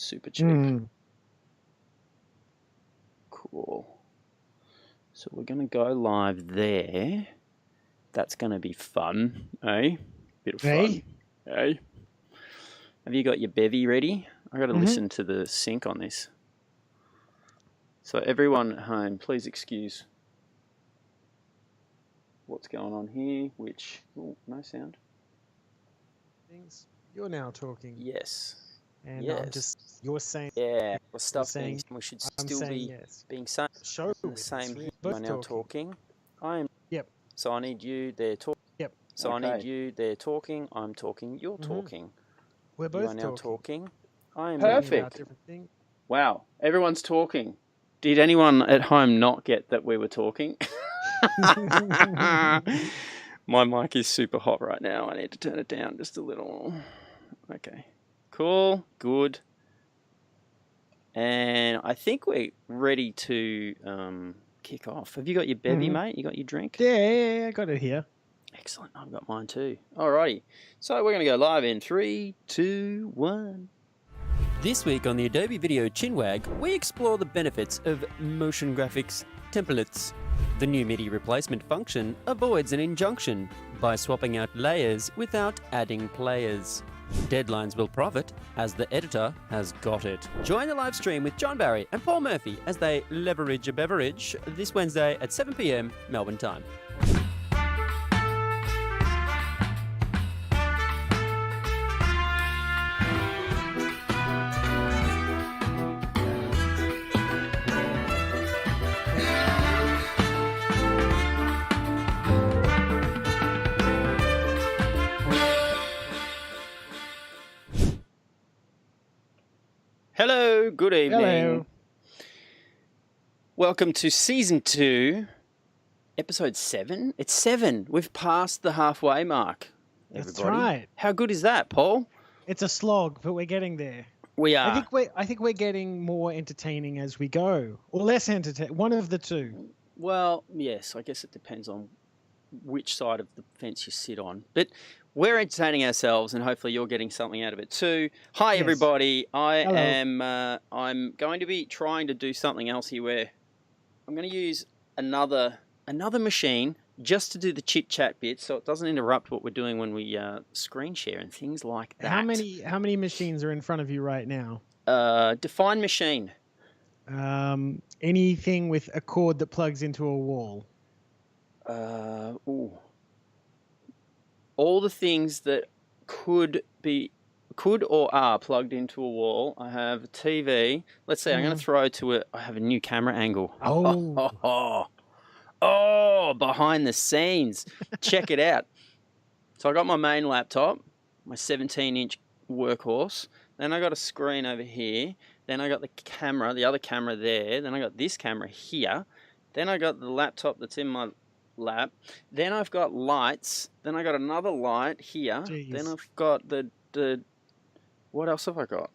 Super cheap. Cool. So we're going to go live there. That's going to be fun, eh? Bit of fun. Eh? Have you got your bevy ready? I got to listen to the sync on this. So everyone at home, please excuse what's going on here, which... Oh, no sound. Things. You're now talking. Yes. And yes. I'm just... You're saying... Yeah. Well, stuff saying, we should still be yes. being saying Show the same here. You are now talking. I am... Yep. So I need you, they're talking. Yep. So I need you, they're talking. I'm talking, you're talking. We're both you are now talking. I am perfect. Wow. Everyone's talking. Did anyone at home not get that we were talking? My mic is super hot right now. I need to turn it down just a little. Okay. Cool. Good. And I think we're ready to kick off. Have you got your bevy, mate? You got your drink? Yeah, I got it here. Excellent. I've got mine too. Alrighty. So we're going to go live in 3, 2, 1. This week on the Adobe Video CHiNWAG, we explore the benefits of motion graphics templates. The new MIDI replacement function avoids an injunction by swapping out layers without adding players. Deadlines will profit as the editor has got it. Join the live stream with John Barrie and Paul Murphy as they leverage a beverage this Wednesday at 7 p.m. Melbourne time. Hello, good evening. Hello. Welcome to Season 2, Episode 7. It's 7. We've passed the halfway mark, everybody. That's right. How good is that, Paul? It's a slog, but we're getting there. We are. I think we're getting more entertaining as we go, or less entertaining. One of the two. Well, yes, I guess it depends on which side of the fence you sit on. But we're entertaining ourselves, and hopefully you're getting something out of it too. Hi, yes. everybody. Hello. I'm going to be trying to do something else here where I'm going to use another machine just to do the chit-chat bit so it doesn't interrupt what we're doing when we screen share and things like that. How many machines are in front of you right now? Define machine. Anything with a cord that plugs into a wall. All the things that could or are plugged into a wall. I have a TV. Let's say I'm going to throw to it. I have a new camera angle. Oh, behind the scenes. Check it out. So I got my main laptop, my 17-inch workhorse. Then I got a screen over here. Then I got the camera, the other camera there. Then I got this camera here. Then I got the laptop that's in my lap. Then I've got lights. Then I got another light here. Jeez. Then I've got the what else have I got?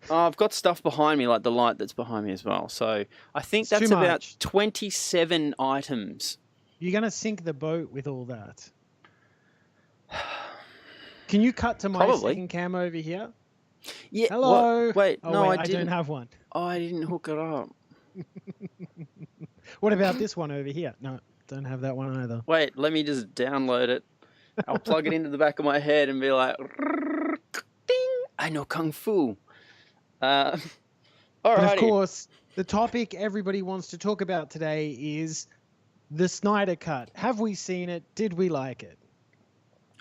Oh, I've got stuff behind me, like the light that's behind me as well. So I think that's about 27 items. You're going to sink the boat with all that. Can you cut to my second cam over here? Yeah. Hello. Wait, no, I didn't. I don't have one. Oh, I didn't hook it up. What about this one over here? No, don't have that one either. Wait, let me just download it. I'll plug it into the back of my head and be like, ding, I know Kung Fu. All right. Of course, the topic everybody wants to talk about today is the Snyder Cut. Have we seen it? Did we like it?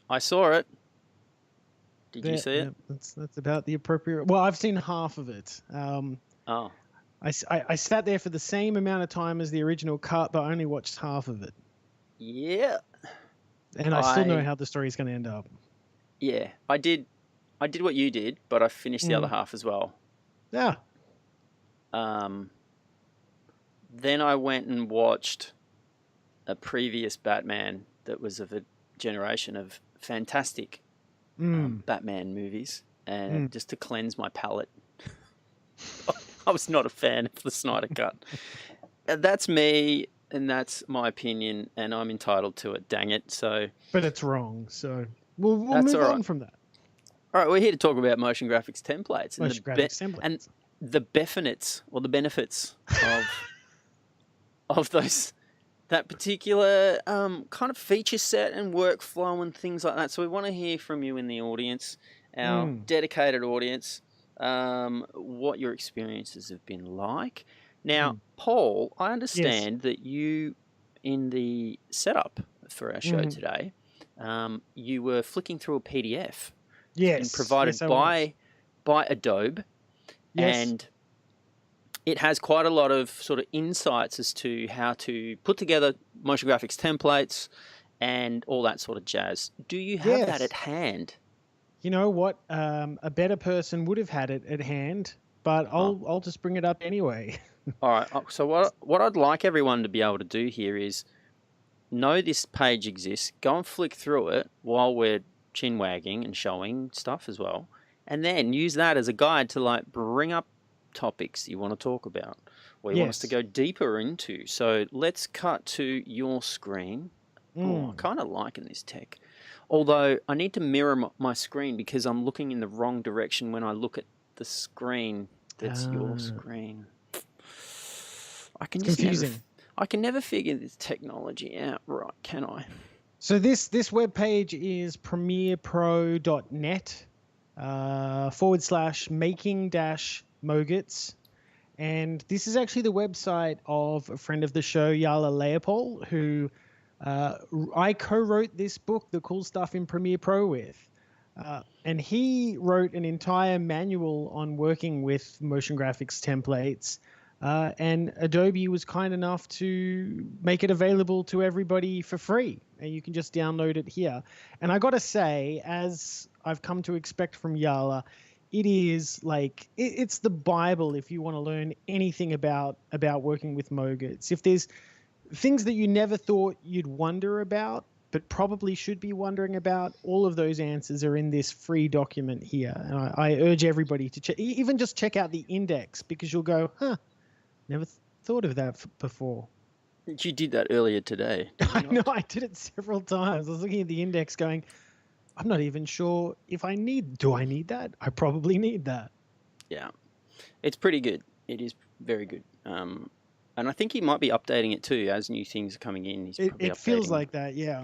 I saw it. Did you see it? That's about the appropriate... Well, I've seen half of it. I sat there for the same amount of time as the original cut, but only watched half of it. Yeah. And I still know how the story's going to end up. Yeah, I did what you did, but I finished the other half as well. Yeah. Then I went and watched a previous Batman that was of a generation of fantastic Batman movies, and just to cleanse my palate. I was not a fan of the Snyder Cut. That's me, and that's my opinion, and I'm entitled to it, dang it. So, but it's wrong, so we'll move on from that. All right, we're here to talk about motion graphics templates and Motion graphics templates. and the benefits of those that particular kind of feature set and workflow and things like that. So we want to hear from you in the audience, our dedicated audience, what your experiences have been like. Now, Paul, I understand that you, in the setup for our show today, you were flicking through a PDF. Yes. And provided by Adobe. Yes. And it has quite a lot of sort of insights as to how to put together motion graphics templates and all that sort of jazz. Do you have that at hand? You know what? A better person would have had it at hand, but I'll just bring it up anyway. All right. So what I'd like everyone to be able to do here is know this page exists. Go and flick through it while we're chin-wagging and showing stuff as well. And then use that as a guide to like bring up topics you want to talk about or you want us to go deeper into. So let's cut to your screen. Oh, I'm kind of liking this tech. Although I need to mirror my screen because I'm looking in the wrong direction when I look at the screen that's your screen. I can just I can never figure this technology out right, can I? So this web page is premierepro.net /making-mogets. And this is actually the website of a friend of the show, Yala Leopold, who I co-wrote this book, The Cool Stuff in Premiere Pro, with. And he wrote an entire manual on working with motion graphics templates. And Adobe was kind enough to make it available to everybody for free. And you can just download it here. And I got to say, as I've come to expect from Yala, it is like, it's the Bible if you want to learn anything about working with mogets. If there's things that you never thought you'd wonder about, but probably should be wondering about, all of those answers are in this free document here. And I urge everybody to even just check out the index, because you'll go, huh, never thought of that before. You did that earlier today. I know, I did it several times. I was looking at the index going, I'm not even sure if do I need that? I probably need that. Yeah, it's pretty good. It is very good. And I think he might be updating it too as new things are coming in. It feels like that, yeah.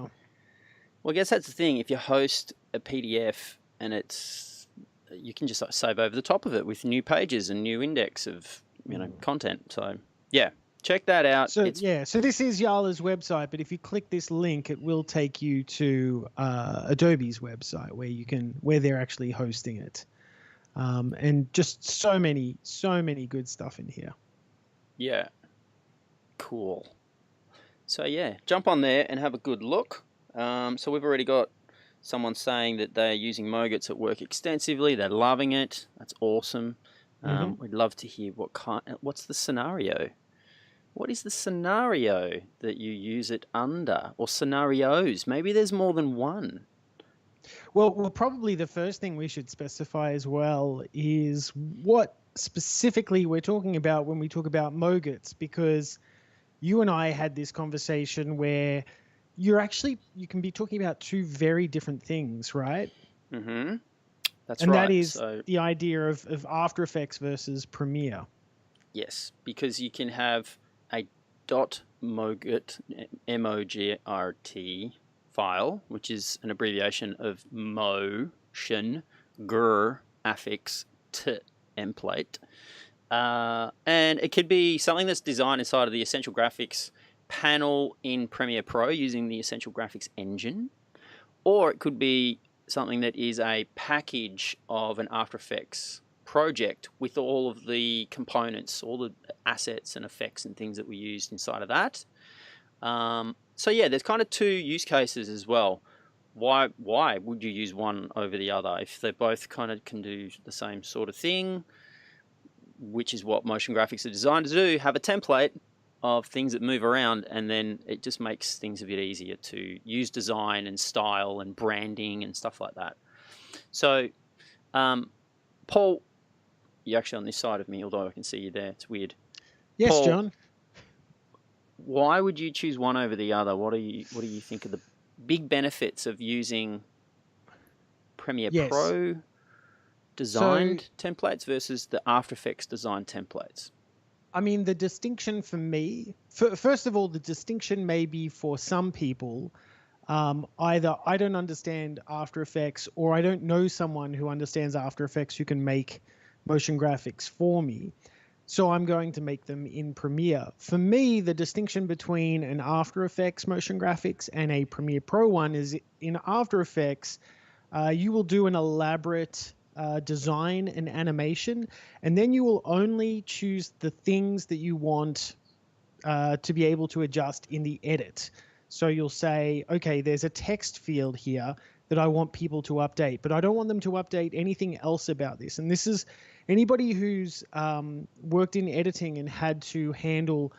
Well, I guess that's the thing. If you host a PDF and you can just save over the top of it with new pages and new index of content. So yeah, check that out. So so this is Yala's website, but if you click this link, it will take you to Adobe's website where they're actually hosting it, and just so many good stuff in here. Yeah, cool. So yeah, jump on there and have a good look. So we've already got someone saying that they're using mogets at work extensively. They're loving it. That's awesome. We'd love to hear what's the scenario. What is the scenario that you use it under, or scenarios? Maybe there's more than one. Well, probably the first thing we should specify as well is what specifically we're talking about when we talk about mogets, because you and I had this conversation where you can be talking about two very different things, right? Mm-hmm. That's and right. And that is the idea of After Effects versus Premiere. Yes, because you can have a .moget, M-O-G-R-T file, which is an abbreviation of motion graphics template. And it could be something that's designed inside of the Essential Graphics panel in Premiere Pro using the Essential Graphics engine, or it could be something that is a package of an After Effects project with all of the components, all the assets and effects and things that we used inside of that. So yeah, there's kind of two use cases as well. Why would you use one over the other if they both kind of can do the same sort of thing, which is what motion graphics are designed to do? Have a template of things that move around, and then it just makes things a bit easier to use design and style and branding and stuff like that. So, Paul, you're actually on this side of me, although I can see you there. It's weird. Yes, Paul, John. Why would you choose one over the other? What do you think of the big benefits of using Premiere Pro designed templates versus the After Effects designed templates? I mean, the distinction for me, first of all, the distinction may be for some people, either I don't understand After Effects or I don't know someone who understands After Effects who can make motion graphics for me. So I'm going to make them in Premiere. For me, the distinction between an After Effects motion graphics and a Premiere Pro one is in After Effects, you will do an elaborate design and animation, and then you will only choose the things that you want to be able to adjust in the edit. So you'll say, okay, there's a text field here that I want people to update, but I don't want them to update anything else about this. And this is anybody who's worked in editing and had to handle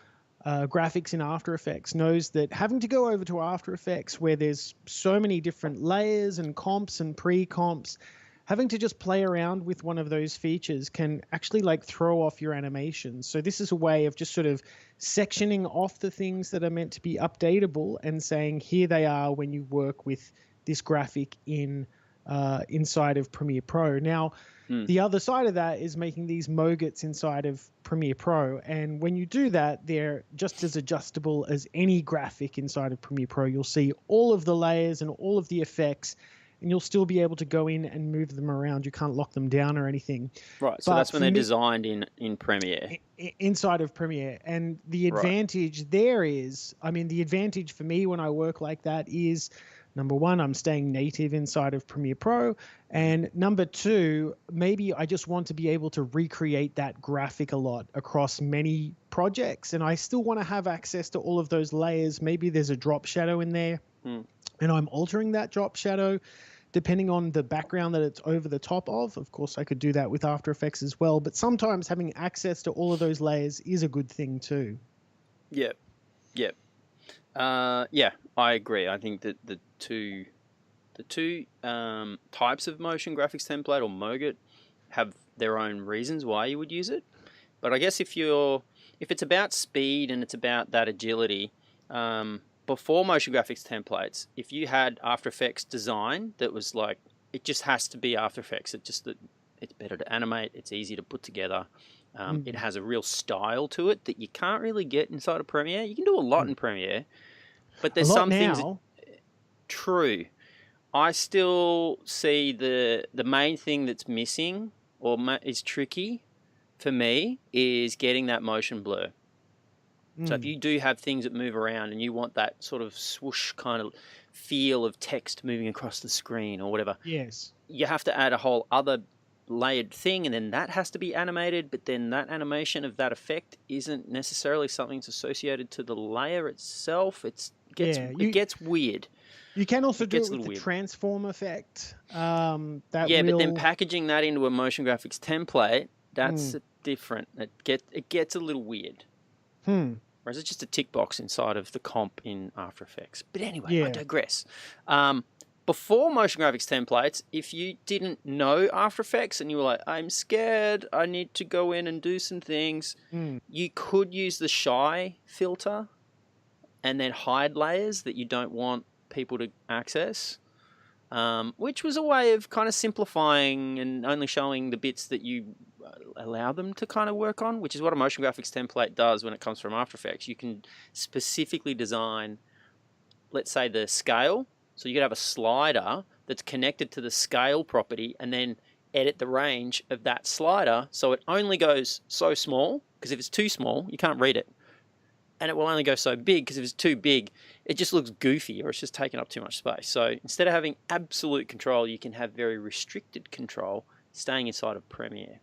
graphics in After Effects knows that having to go over to After Effects where there's so many different layers and comps and pre-comps, having to just play around with one of those features can actually like throw off your animations. So this is a way of just sort of sectioning off the things that are meant to be updatable and saying, here they are when you work with this graphic in inside of Premiere Pro. Now, the other side of that is making these mogets inside of Premiere Pro. And when you do that, they're just as adjustable as any graphic inside of Premiere Pro. You'll see all of the layers and all of the effects, and you'll still be able to go in and move them around. You can't lock them down or anything. Right, so that's when they're designed in Premiere. Inside of Premiere. And the advantage there is, I mean, the advantage for me when I work like that is, number one, I'm staying native inside of Premiere Pro. And number two, maybe I just want to be able to recreate that graphic a lot across many projects. And I still want to have access to all of those layers. Maybe there's a drop shadow in there. And I'm altering that drop shadow depending on the background that it's over the top of. Of course, I could do that with After Effects as well. But sometimes having access to all of those layers is a good thing too. Yep. Yep. Yeah, I agree. I think that the two types of motion graphics template or Moget have their own reasons why you would use it. But I guess if it's about speed and it's about that agility, before motion graphics templates, if you had After Effects design that was like, it just has to be After Effects, it's better to animate, it's easy to put together, it has a real style to it that you can't really get inside of Premiere. You can do a lot in Premiere, but there's some things. True. I still see the main thing that's missing or is tricky for me is getting that motion blur. So if you do have things that move around and you want that sort of swoosh kind of feel of text moving across the screen or whatever, yes, you have to add a whole other layered thing, and then that has to be animated, but then that animation of that effect isn't necessarily something that's associated to the layer itself. It gets weird. You can also do it with the transform effect. But then packaging that into a motion graphics template, that's different. It gets a little weird. Whereas it's just a tick box inside of the comp in After Effects. But anyway, I digress. Before motion graphics templates, if you didn't know After Effects and you were like, I'm scared, I need to go in and do some things, you could use the shy filter and then hide layers that you don't want people to access, which was a way of kind of simplifying and only showing the bits that you allow them to kind of work on, which is what a motion graphics template does when it comes from After Effects. You can specifically design, let's say, the scale. So you could have a slider that's connected to the scale property and then edit the range of that slider so it only goes so small, because if it's too small, you can't read it. And it will only go so big, because if it's too big, it just looks goofy or it's just taking up too much space. So instead of having absolute control, you can have very restricted control staying inside of Premiere,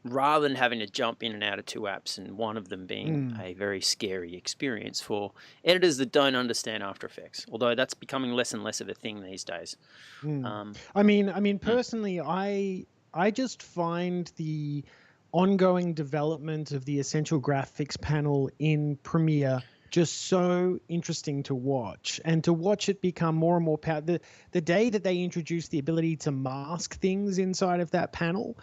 rather than having to jump in and out of two apps and one of them being a very scary experience for editors that don't understand After Effects, although that's becoming less and less of a thing these days. I mean, personally, I just find the ongoing development of the Essential Graphics panel in Premiere just so interesting to watch, and to watch it become more and more powerful. The day that they introduced the ability to mask things inside of that panel,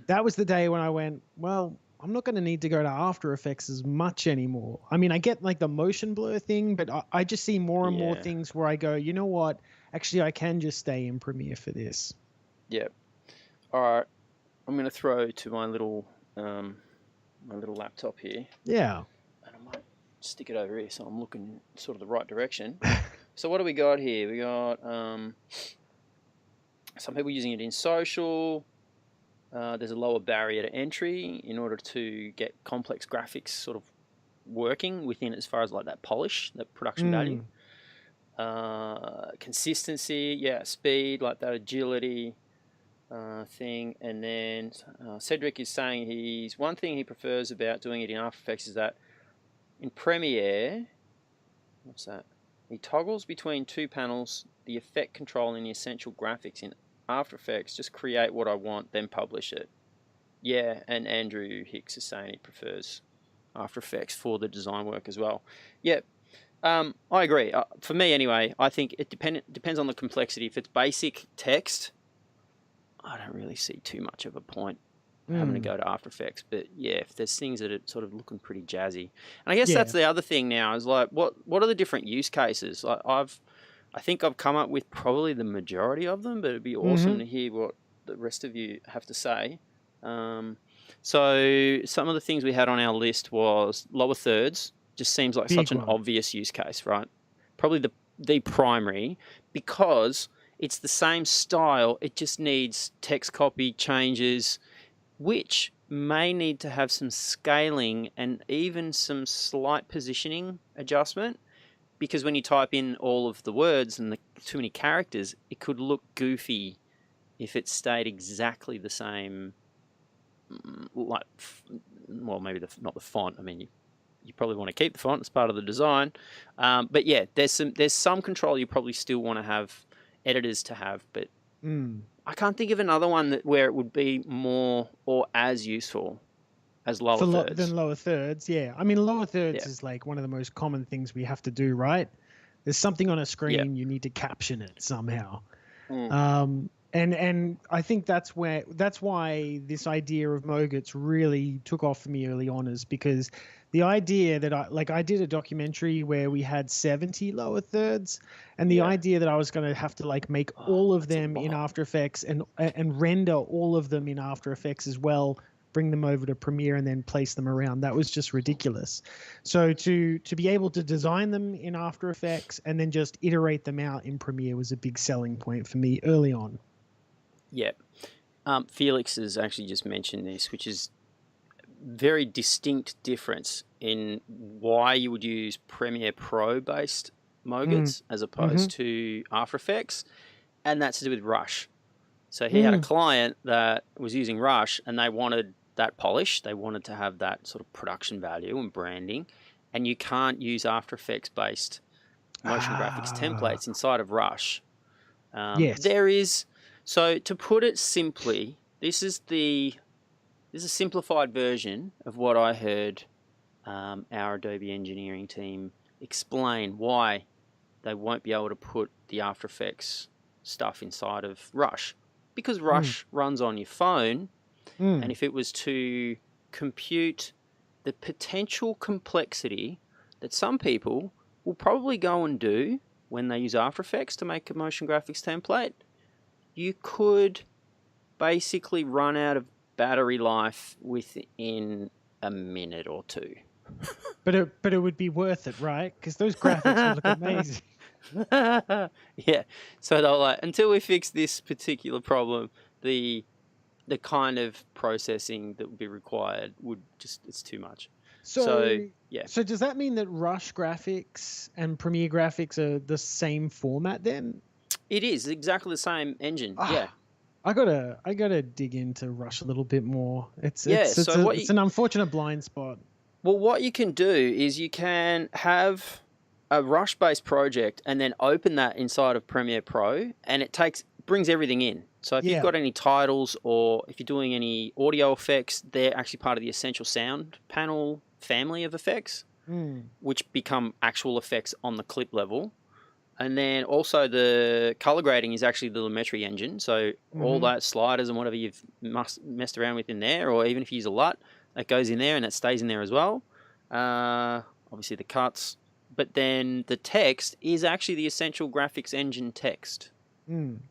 that was the day when I went, well, I'm not going to need to go to After Effects as much anymore. I mean, I get like the motion blur thing, but I just see more and more things where I go, you know what, actually I can just stay in Premiere for this. Yeah. All right, I'm going to throw to my little laptop here, Yeah. and I might stick it over here so I'm looking sort of the right direction. So what do we got here? We got some people using it in social. There's a lower barrier to entry in order to get complex graphics sort of working within as far as like that polish, that production value. Consistency, yeah, speed, like that agility thing. And then Cedric is saying one thing he prefers about doing it in After Effects is that in Premiere, what's that? He toggles between two panels, the effect control and the essential graphics. In After Effects, just create what I want, then publish it. Yeah, and Andrew Hicks is saying he prefers After Effects for the design work as well. Yeah, I agree. For me anyway, I think it depends on the complexity. If it's basic text, I don't really see too much of a point having to go to After Effects. But yeah, if there's things that are sort of looking pretty jazzy, and I guess that's the other thing now is like, what are the different use cases? Like I think I've come up with probably the majority of them, but it'd be awesome to hear what the rest of you have to say. So some of the things we had on our list was lower thirds. Just seems like such an obvious use case, right? Probably the primary, because it's the same style. It just needs text copy changes, which may need to have some scaling and even some slight positioning adjustment, because when you type in all of the words and too many characters, it could look goofy if it stayed exactly the same. Like, well, maybe not the font. I mean, you probably want to keep the font as part of the design, but yeah, there's some control you probably still want to have editors to have, but I can't think of another one where it would be more or as useful as lower thirds. Than lower thirds, yeah. I mean, lower thirds is like one of the most common things we have to do, right? There's something on a screen, you need to caption it somehow. And I think that's why this idea of Mogets really took off for me early on, is because the idea that I did a documentary where we had 70 lower thirds, and the idea that I was going to have to like make all of them in After Effects and render all of them in After Effects as well, bring them over to Premiere and then place them around, that was just ridiculous. So to be able to design them in After Effects and then just iterate them out in Premiere was a big selling point for me early on. Yeah. Felix has actually just mentioned this, which is very distinct difference in why you would use Premiere Pro based Mogets as opposed to After Effects, and that's to do with Rush. So he had a client that was using Rush and they wanted that polish, they wanted to have that sort of production value and branding, and you can't use After Effects based motion graphics templates inside of Rush. There is, so to put it simply, this is a simplified version of what I heard our Adobe engineering team explain why they won't be able to put the After Effects stuff inside of Rush. Because Rush runs on your phone, and if it was to compute the potential complexity that some people will probably go and do when they use After Effects to make a motion graphics template, you could basically run out of battery life within a minute or two. But it would be worth it, right? Because those graphics would look amazing. Yeah. So they're like, until we fix this particular problem, the kind of processing that would be required it's too much. So yeah. So does that mean that Rush graphics and Premiere graphics are the same format then? It is exactly the same engine. Yeah. I gotta dig into Rush a little bit more. It's an unfortunate blind spot. Well, what you can do is you can have a Rush-based project and then open that inside of Premiere Pro, and it brings everything in. So if you've got any titles or if you're doing any audio effects, they're actually part of the Essential Sound panel family of effects, which become actual effects on the clip level. And then also the color grading is actually the Lumetri engine. So all that sliders and whatever you've messed around with in there, or even if you use a LUT, that goes in there and that stays in there as well. Obviously the cuts. But then the text is actually the Essential Graphics engine text.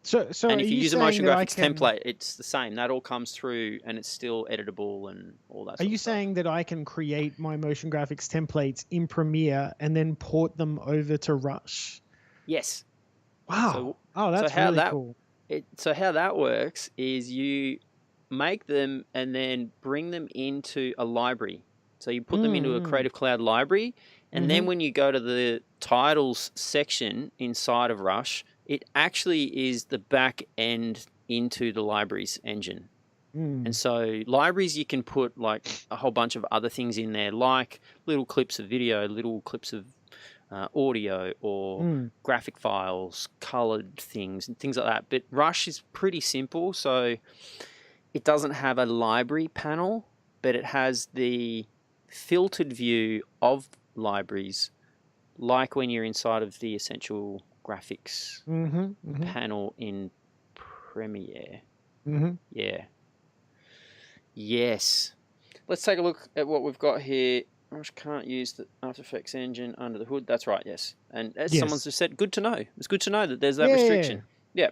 So And are if you you use a saying motion that I graphics can? template, it's the same. That all comes through, and it's still editable and all that. Are Sort you of stuff. saying that I can create my motion graphics templates in Premiere and then port them over to Rush? Yes. Wow. Oh, that's really cool. So how that works is you make them and then bring them into a library. So you put them into a Creative Cloud library, and then when you go to the titles section inside of Rush, it actually is the back end into the libraries engine. And so libraries, you can put like a whole bunch of other things in there, like little clips of video, little clips of audio, or graphic files, colored things, and things like that. But Rush is pretty simple. So it doesn't have a library panel, but it has the filtered view of libraries, like when you're inside of the Essential Graphics panel in Premiere. Yeah. Yes. Let's take a look at what we've got here. Rush can't use the After Effects engine under the hood. That's right, yes. And as someone's just said, good to know. It's good to know that there's that restriction. Yeah.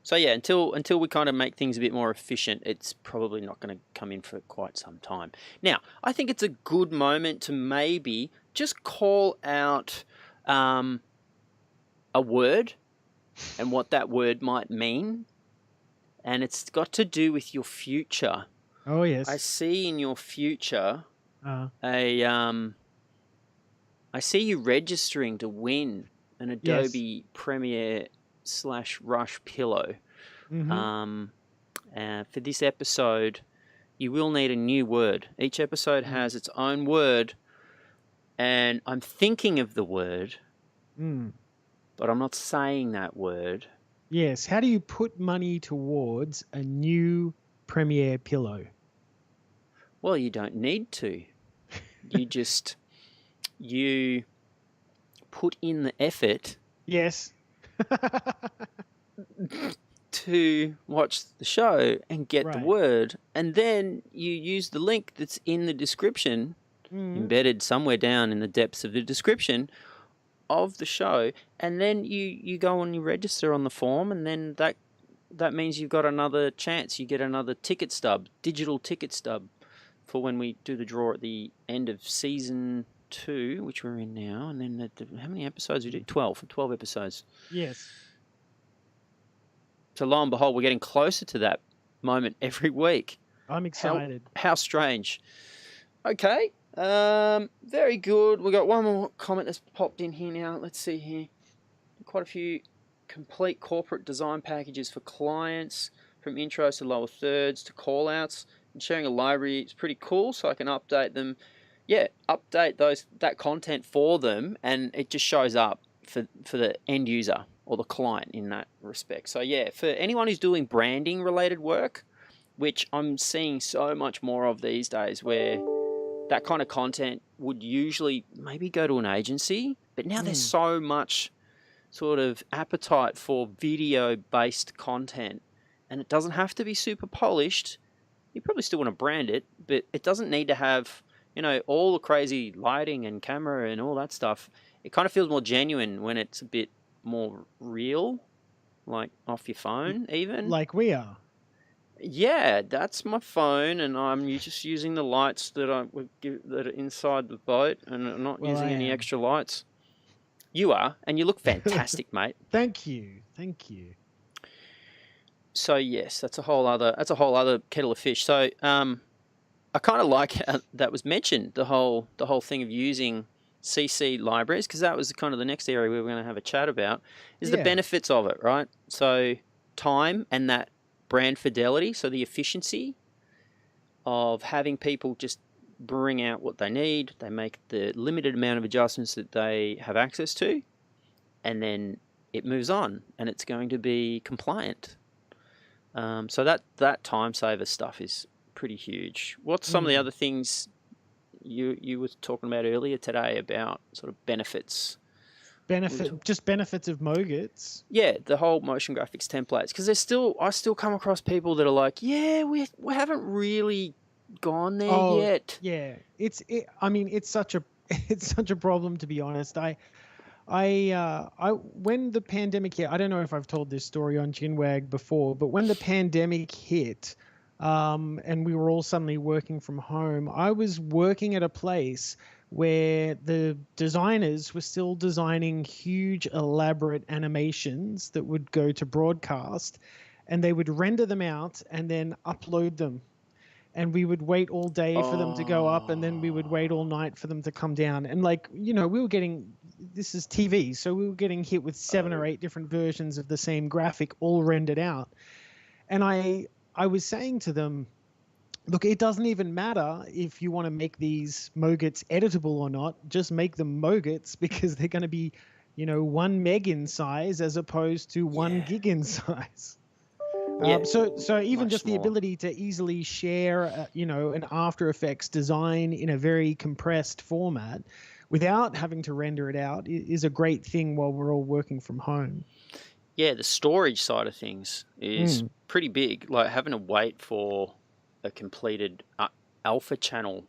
So yeah, until we kind of make things a bit more efficient, it's probably not going to come in for quite some time. Now, I think it's a good moment to maybe just call out a word and what that word might mean. And it's got to do with your future. Oh, yes. I see in your future I see you registering to win an Adobe Premiere / Rush pillow. For this episode, you will need a new word. Each episode has its own word, and I'm thinking of the word, but I'm not saying that word. Yes. How do you put money towards a new Premiere pillow? Well, you don't need to. You put in the effort. Yes. To watch the show and get the word, and then you use the link that's in the description, embedded somewhere down in the depths of the description of the show, and then you go and you register on the form, and then that means you've got another chance. You get another ticket stub, digital ticket stub, for when we do the draw at the end of season 2, which we're in now, and then how many episodes we do? 12 episodes. Yes. So lo and behold, we're getting closer to that moment every week. I'm excited. How strange. Okay, very good. We've got one more comment that's popped in here now. Let's see here. Quite a few complete corporate design packages for clients, from intros to lower thirds to callouts. And sharing a library is pretty cool, so I can update them. Yeah, update that content for them, and it just shows up for the end user or the client in that respect. So yeah, for anyone who's doing branding related work, which I'm seeing so much more of these days, where that kind of content would usually maybe go to an agency, but now there's so much sort of appetite for video based content, and it doesn't have to be super polished. You probably still want to brand it, but it doesn't need to have, all the crazy lighting and camera and all that stuff. It kind of feels more genuine when it's a bit more real, like off your phone even. Like we are. Yeah, that's my phone, and I'm just using the lights that are inside the boat, and I'm not using any extra lights. You are, and you look fantastic, mate. Thank you. So yes, that's a whole other kettle of fish. So I kind of like how that was mentioned, the whole thing of using CC libraries, because that was kind of the next area we were going to have a chat about, is the benefits of it, right? So time and that brand fidelity, so the efficiency of having people just bring out what they need, they make the limited amount of adjustments that they have access to, and then it moves on, and it's going to be compliant. So that time saver stuff is pretty huge. What's some of the other things you were talking about earlier today about sort of benefits? Benefits of Mogits. Yeah, the whole motion graphics templates, because I still come across people that are like, yeah, we haven't really gone there yet. Yeah, it's such a problem, to be honest. When the pandemic hit, I don't know if I've told this story on ChinWag before, but when the pandemic hit, and we were all suddenly working from home, I was working at a place where the designers were still designing huge, elaborate animations that would go to broadcast, and they would render them out and then upload them, and we would wait all day for them to go up, and then we would wait all night for them to come down. And like, we were getting, this is TV, so we were getting hit with 7 or 8 different versions of the same graphic all rendered out. And I was saying to them, look, it doesn't even matter if you want to make these MOGITs editable or not. Just make them MOGITs, because they're going to be 1 meg in size as opposed to 1 gig in size. So even just the ability to easily share, an After Effects design in a very compressed format without having to render it out is a great thing while we're all working from home. Yeah, the storage side of things is pretty big. Like having to wait for a completed alpha channel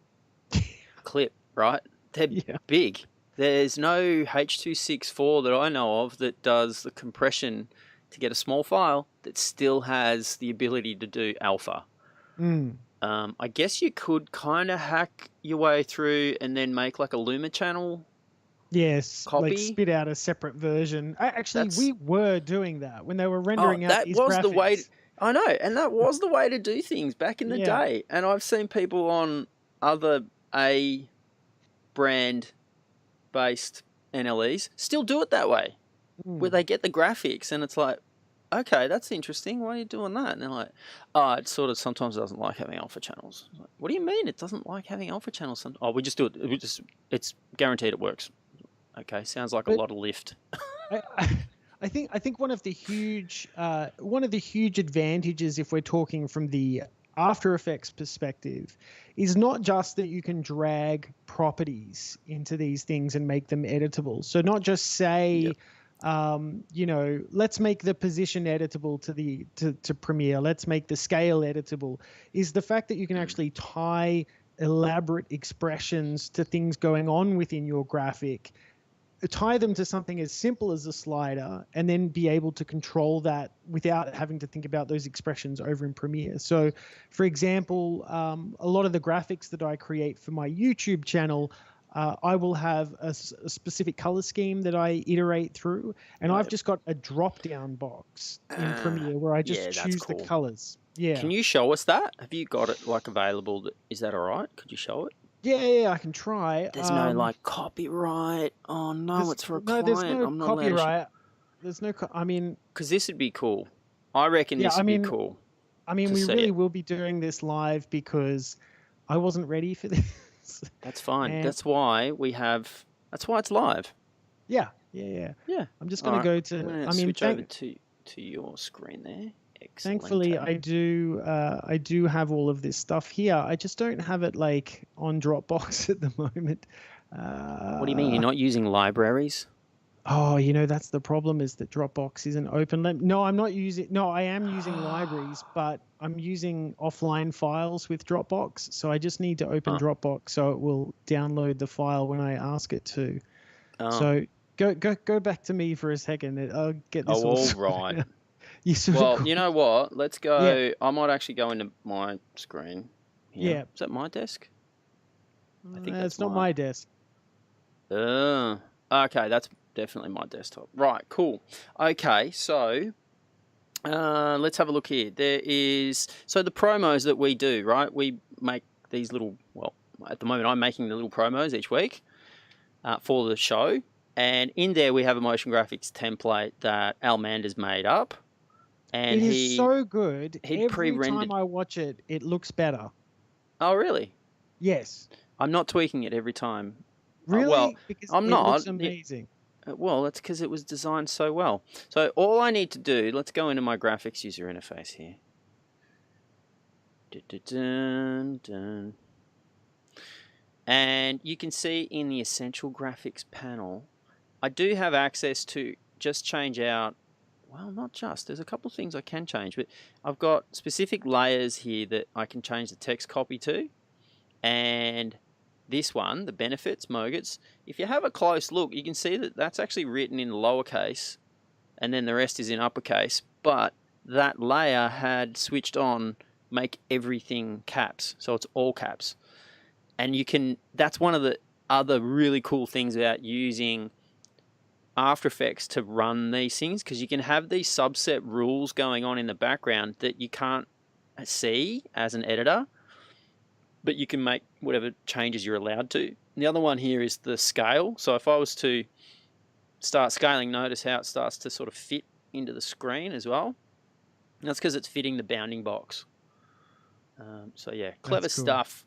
clip, right? They're big. There's no H.264 that I know of that does the compression to get a small file that still has the ability to do alpha. I guess you could kind of hack your way through and then make like a Luma channel. Yes, copy. Like spit out a separate version. Actually, we were doing that when they were rendering out that these was graphics. The way. I know, and that was the way to do things back in the day. And I've seen people on other A brand based NLEs still do it that way, where they get the graphics and it's like, okay, that's interesting. Why are you doing that? And they're like, it sort of sometimes doesn't like having alpha channels. Like, what do you mean it doesn't like having alpha channels? We just do it. It's guaranteed it works. Okay, sounds like a lot of lift. I think one of the huge advantages, if we're talking from the After Effects perspective, is not just that you can drag properties into these things and make them editable. So not just say, let's make the position editable to Premiere, let's make the scale editable, is the fact that you can actually tie elaborate expressions to things going on within your graphic, tie them to something as simple as a slider, and then be able to control that without having to think about those expressions over in Premiere. So, for example, a lot of the graphics that I create for my YouTube channel, I will have a specific color scheme that I iterate through, and I've just got a drop-down box in Premiere where I just choose the colors. Yeah. Can you show us that? Have you got it like available? Is that all right? Could you show it? Yeah, I can try. There's no like copyright. Oh no, it's for a client. There's no I'm not copyright. There's no. Because this would be cool. I reckon this would be cool. I mean, we really will be doing this live because I wasn't ready for this. That's fine. That's why it's live. Yeah. I'm just going to go to. Switch over to your screen there. Excellent. Thankfully, I do have all of this stuff here. I just don't have it like on Dropbox at the moment. What do you mean? You're not using libraries? Oh, that's the problem, is that Dropbox isn't open. No, I'm not using. No, I am using libraries, but I'm using offline files with Dropbox. So I just need to open Dropbox so it will download the file when I ask it to. So go back to me for a second. I'll get this. All right. Well, you know what? Let's go. Yeah. I might actually go into my screen. Yeah. Is that my desk? I think that's not my desk. Okay, that's definitely my desktop. Right, cool. Okay, so let's have a look here. There is the promos that we do, right? We make these little. Well, at the moment, I'm making the little promos each week for the show, and in there we have a motion graphics template that Al Manders made up. And it is so good. Every time I watch it, it looks better. Oh, really? Yes. I'm not tweaking it every time. Really? Because I'm not. It looks amazing. That's because it was designed so well. So all I need to do, let's go into my graphics user interface here. And you can see in the Essential Graphics panel, I do have access to just change out. Well, not just. There's a couple of things I can change, but I've got specific layers here that I can change the text copy to. And this one, the benefits, Mogets, if you have a close look, you can see that that's actually written in lowercase, and then the rest is in uppercase, but that layer had switched on make everything caps, so it's all caps. And you can, that's one of the other really cool things about using After Effects to run these things, because you can have these subset rules going on in the background that you can't see as an editor, but you can make whatever changes you're allowed to. And the other one here is the scale. So if I was to start scaling, notice how it starts to sort of fit into the screen as well. And that's because it's fitting the bounding box. So yeah, clever stuff,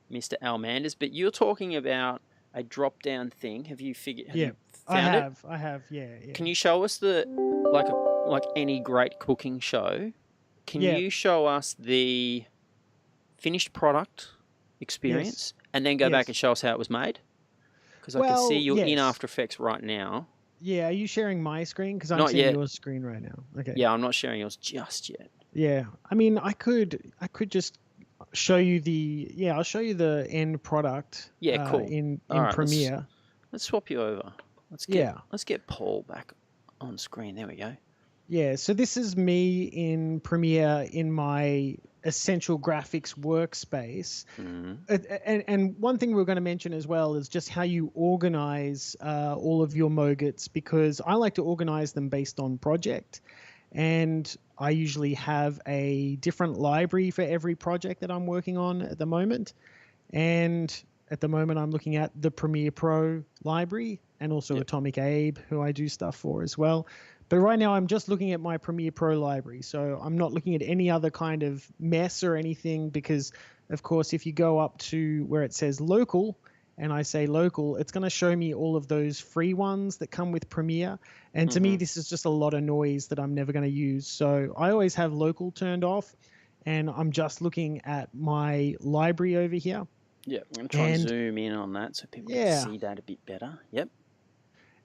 Mr. Manders. But you're talking about a drop-down thing. Have you figured? Have you found it? I have. Yeah. Can you show us the like any great cooking show? Can you show us the finished product experience and then go back and show us how it was made? Because I can see you're in After Effects right now. Yeah, are you sharing my screen? Because I'm seeing your screen right now. Okay. Yeah, I'm not sharing yours just yet. Yeah, I mean, I could just show you I'll show you the end product. Yeah, cool. In Premiere. Let's swap you over. Let's get Paul back on screen. There we go. Yeah, so this is me in Premiere in my Essential Graphics workspace. And one thing we're going to mention as well is just how you organize all of your Mogets, because I like to organize them based on project. And I usually have a different library for every project that I'm working on at the moment. And at the moment, I'm looking at the Premiere Pro library and also Atomic Abe, who I do stuff for as well. But right now, I'm just looking at my Premiere Pro library. So I'm not looking at any other kind of mess or anything, because, of course, if you go up to where it says local, and I say local, it's going to show me all of those free ones that come with Premiere. And to me, this is just a lot of noise that I'm never going to use. So I always have local turned off, and I'm just looking at my library over here. Yeah, I'm going to try and zoom in on that so people can see that a bit better. Yep.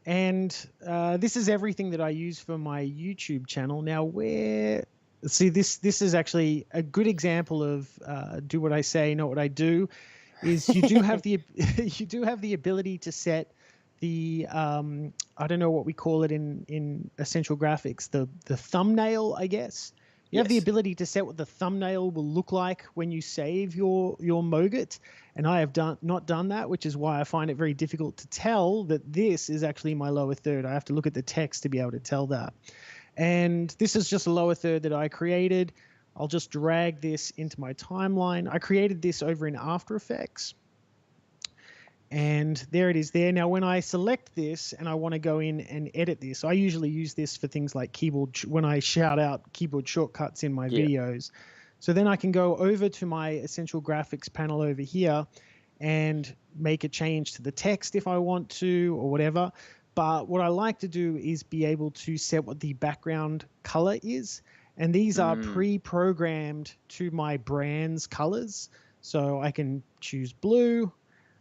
And this is everything that I use for my YouTube channel. Now, this is actually a good example of do what I say, not what I do. Is you do have the ability to set the I don't know what we call it in Essential Graphics, the thumbnail, I guess. You have the ability to set what the thumbnail will look like when you save your Moget, and I have not done that, which is why I find it very difficult to tell that this is actually my lower third. I have to look at the text to be able to tell that. And this is just a lower third that I created. I'll just drag this into my timeline. I created this over in After Effects. And there it is there. Now, when I select this and I want to go in and edit this, I usually use this for things like when I shout out keyboard shortcuts in my videos. So then I can go over to my Essential Graphics panel over here and make a change to the text if I want to or whatever. But what I like to do is be able to set what the background color is. And these are pre-programmed to my brand's colors. So I can choose blue.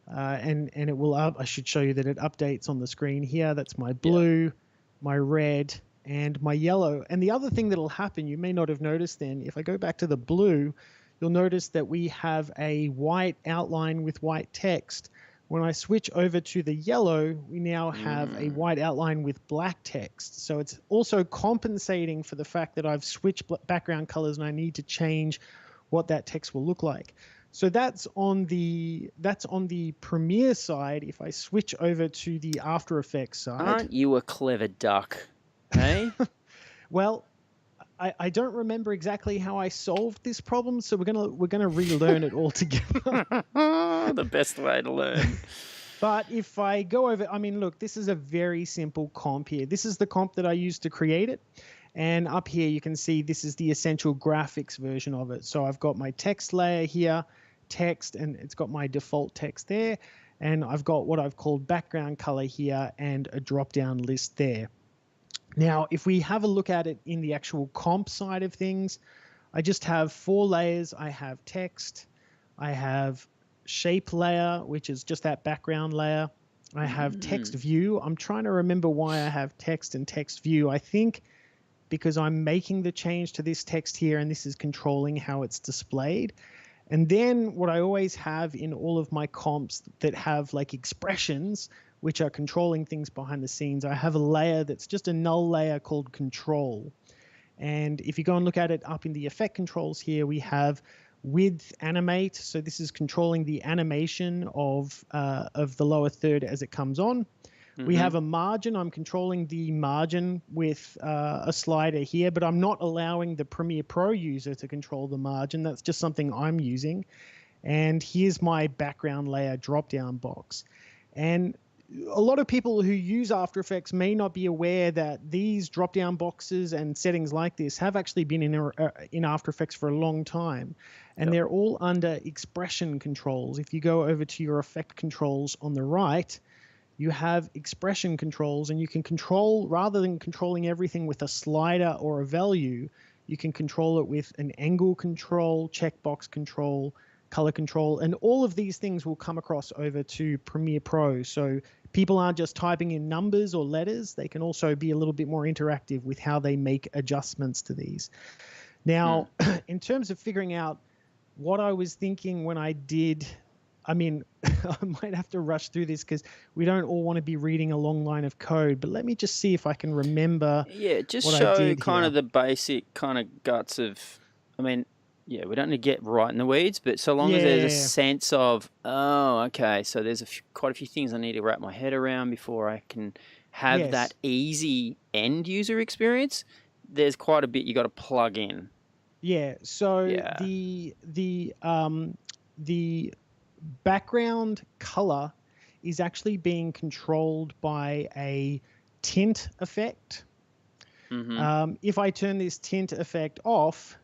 And it will I should show you that it updates on the screen here. That's my blue, my red, and my yellow. And the other thing that'll happen, you may not have noticed then, if I go back to the blue, you'll notice that we have a white outline with white text. When I switch over to the yellow, we now have a white outline with black text. So it's also compensating for the fact that I've switched background colors and I need to change what that text will look like. So that's on the Premiere side. If I switch over to the After Effects side, aren't you a clever duck, hey? Well, I don't remember exactly how I solved this problem, so we're gonna relearn it all together. The best way to learn. But if I go over, I mean, look, this is a very simple comp here. This is the comp that I used to create it. And up here, you can see this is the Essential Graphics version of it. So I've got my text layer here, text, and it's got my default text there. And I've got what I've called background color here and a drop-down list there. Now, if we have a look at it in the actual comp side of things, I just have 4 layers. I have text, I have shape layer, which is just that background layer. I have text view. I'm trying to remember why I have text and text view. I think because I'm making the change to this text here and this is controlling how it's displayed. And then what I always have in all of my comps that have like expressions, which are controlling things behind the scenes, I have a layer that's just a null layer called control. And if you go and look at it up in the effect controls here, we have width animate. So this is controlling the animation of the lower third as it comes on. We have a margin. I'm controlling the margin with a slider here, but I'm not allowing the Premiere Pro user to control the margin. That's just something I'm using. And here's my background layer drop-down box. And a lot of people who use After Effects may not be aware that these drop-down boxes and settings like this have actually been in After Effects for a long time. And they're all under expression controls. If you go over to your effect controls on the right, you have expression controls, and you can control, rather than controlling everything with a slider or a value, you can control it with an angle control, checkbox control, color control, and all of these things will come across over to Premiere Pro. So people aren't just typing in numbers or letters, they can also be a little bit more interactive with how they make adjustments to these. Now, in terms of figuring out what I was thinking when I did, I mean, I might have to rush through this because we don't all want to be reading a long line of code, but let me just see if I can remember. Yeah, just what I show did kind here. of the basic kind of guts of, I mean, yeah, we don't need to get right in the weeds, but so long as there's a sense of, oh, okay, so there's quite a few things I need to wrap my head around before I can have that easy end user experience, there's quite a bit you got to plug in. Yeah, so Yeah. the background color is actually being controlled by a tint effect. If I turn this tint effect off,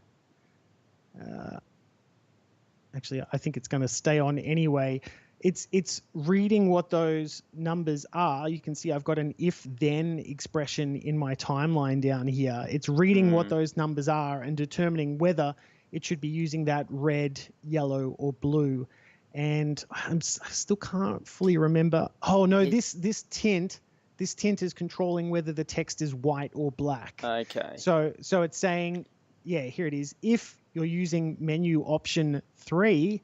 actually, I think it's going to stay on anyway. It's reading what those numbers are. You can see I've got an if-then expression in my timeline down here. It's reading what those numbers are and determining whether it should be using that red, yellow, or blue. And I still can't fully remember. Oh no, this tint is controlling whether the text is white or black. Okay. So it's saying, yeah, here it is. If you're using menu option 3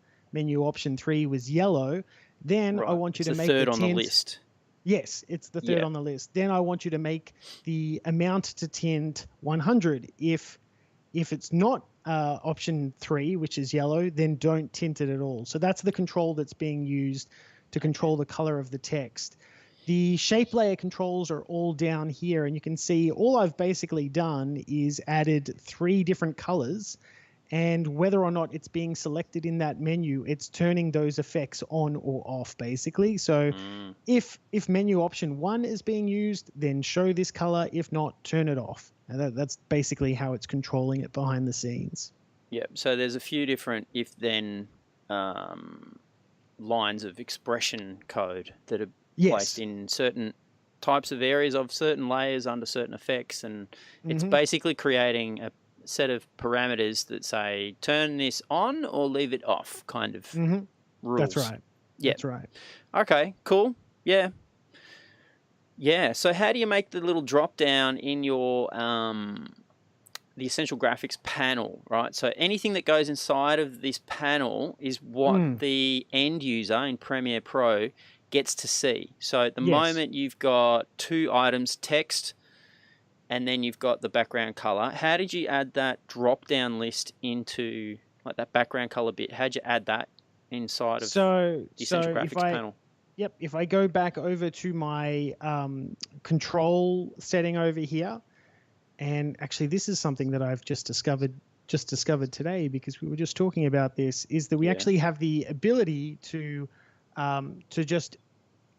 was yellow, then I want you to make the third on the tint list. Yes, it's the third on the list. Then I want you to make the amount to tint 100. If it's not option 3, which is yellow, then don't tint it at all. So that's the control that's being used to control the color of the text. The shape layer controls are all down here, and you can see all I've basically done is added 3 different colors, and whether or not it's being selected in that menu, it's turning those effects on or off, basically. So if menu option 1 is being used, then show this color. If not, turn it off. And that's basically how it's controlling it behind the scenes. Yeah, so there's a few different if-then lines of expression code that are placed in certain types of areas of certain layers under certain effects, and it's basically creating a set of parameters that say turn this on or leave it off kind of rules. That's right. Yeah. That's right. Okay, cool. Yeah. Yeah, so how do you make the little drop down in your the Essential Graphics panel, right? So anything that goes inside of this panel is what the end user in Premiere Pro gets to see. So at the moment you've got 2 items, text, and then you've got the background color. How did you add that drop down list into like that background color bit? How'd you add that inside of the Essential Graphics panel? Yep, if I go back over to my control setting over here, and actually this is something that I've just discovered today because we were just talking about this, is that we actually have the ability to just,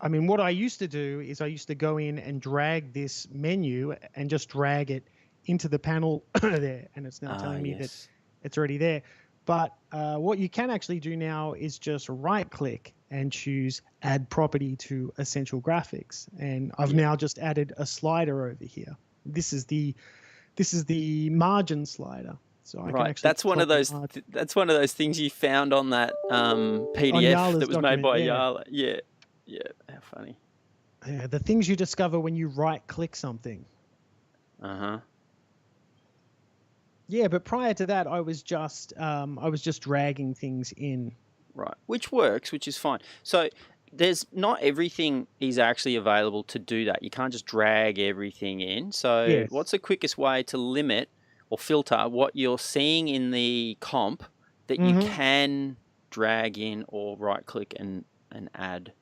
I mean, what I used to do is I used to go in and drag this menu and just drag it into the panel there, and it's now telling me that it's already there. But what you can actually do now is just right-click and choose Add Property to Essential Graphics, and I've now just added a slider over here. This is the margin slider. So I can actually that's one of those things you found on that PDF that was made by Yala. Yeah, how funny. Yeah, the things you discover when you right-click something. Yeah, but prior to that, I was just dragging things in. Right, which works, which is fine. So there's not everything is actually available to do that. You can't just drag everything in. So Yes. what's the quickest way to limit or filter what you're seeing in the comp that you can drag in or right click and add?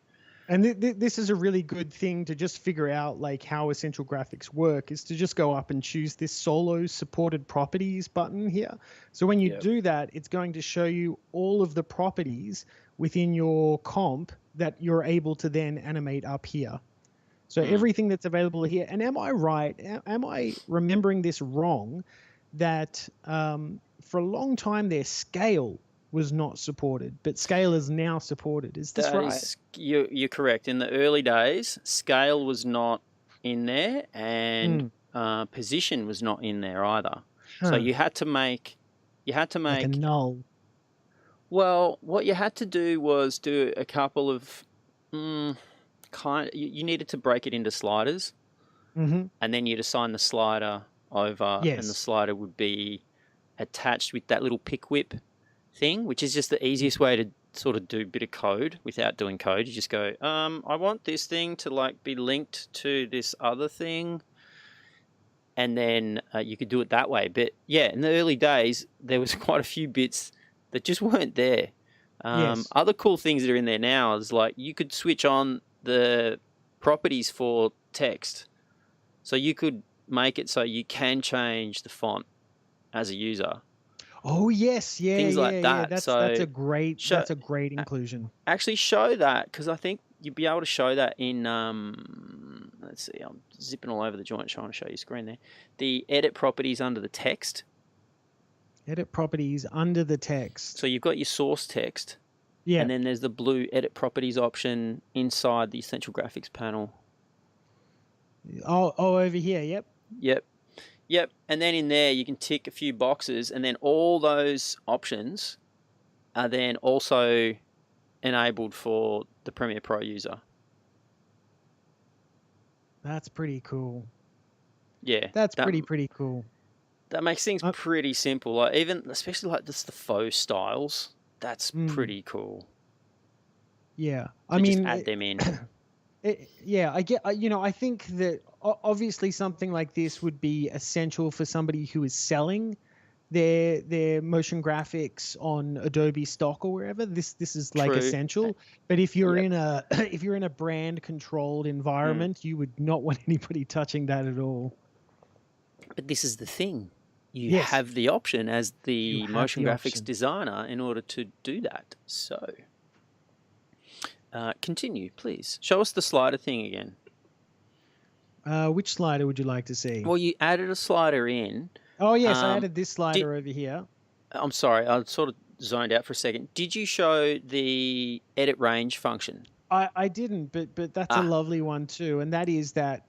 And this is a really good thing to just figure out like how Essential Graphics work, is to just go up and choose this solo supported properties button here. So when you do that, it's going to show you all of the properties within your comp that you're able to then animate up here. So everything that's available here. And am I right? Am I remembering this wrong? That for a long time their scale was not supported, but scale is now supported. Is this right? You're correct. In the early days, scale was not in there, and position was not in there either. So you had to make like a null. Well, what you had to do was do a couple of you needed to break it into sliders, and then you'd assign the slider over, and the slider would be attached with that little pick whip thing, which is just the easiest way to sort of do a bit of code without doing code. You just go, I want this thing to like be linked to this other thing, and then you could do it that way. But yeah, in the early days, there was quite a few bits that just weren't there. Other cool things that are in there now is like you could switch on the properties for text, so you could make it so you can change the font as a user. Oh yes, yeah, things like that. That's So a great inclusion. Actually, show that, because I think you'd be able to show that in. Let's see, I'm zipping all over the joint trying to show you screen there. The edit properties under the text. Edit properties under the text. So you've got your source text. Yeah. And then there's the blue edit properties option inside the Essential Graphics panel. Oh, over here. Yep. And then in there, you can tick a few boxes, and then all those options are then also enabled for the Premiere Pro user. That's pretty cool. Yeah. That's pretty cool. That makes things pretty simple. Like especially like this, the faux styles. That's pretty cool. Yeah. I mean, just add them in. I get. I think that obviously something like this would be essential for somebody who is selling their motion graphics on Adobe stock or wherever. This is like essential. But if you're in a brand controlled environment, you would not want anybody touching that at all. But this is the thing. You have the option as the motion graphics designer in order to do that. So continue, please. Show us the slider thing again. Which slider would you like to see? Well, you added a slider in. Oh, yes, I added this slider over here. I'm sorry, I sort of zoned out for a second. Did you show the edit range function? I didn't, but that's a lovely one too, and that is that.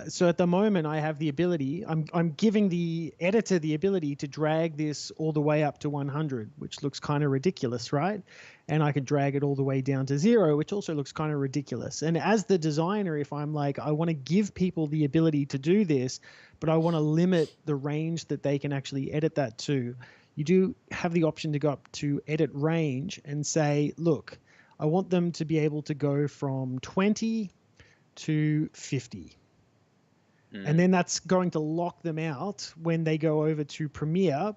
So at the moment, I have the ability. I'm giving the editor the ability to drag this all the way up to 100, which looks kind of ridiculous, right? And I could drag it all the way down to 0, which also looks kind of ridiculous. And as the designer, if I'm like, I want to give people the ability to do this, but I want to limit the range that they can actually edit that to, you do have the option to go up to edit range and say, look, I want them to be able to go from 20 to 50. And then that's going to lock them out when they go over to Premiere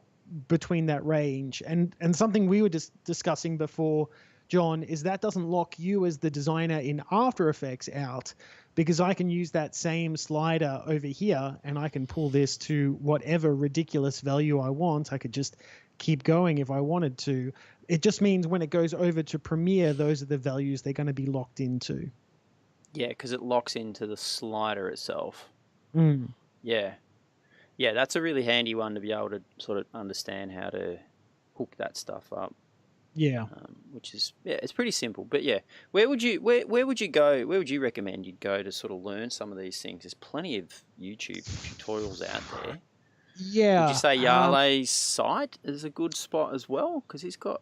between that range. And something we were just discussing before, John, is that doesn't lock you as the designer in After Effects out, because I can use that same slider over here and I can pull this to whatever ridiculous value I want. I could just keep going if I wanted to. It just means when it goes over to Premiere, those are the values they're going to be locked into. Yeah, because it locks into the slider itself. Yeah, that's a really handy one to be able to sort of understand how to hook that stuff up. Yeah, which is it's pretty simple. But yeah, where would you go? Where would you recommend you'd go to sort of learn some of these things? There's plenty of YouTube tutorials out there. Yeah. Would you say Yale's site is a good spot as well, because he's got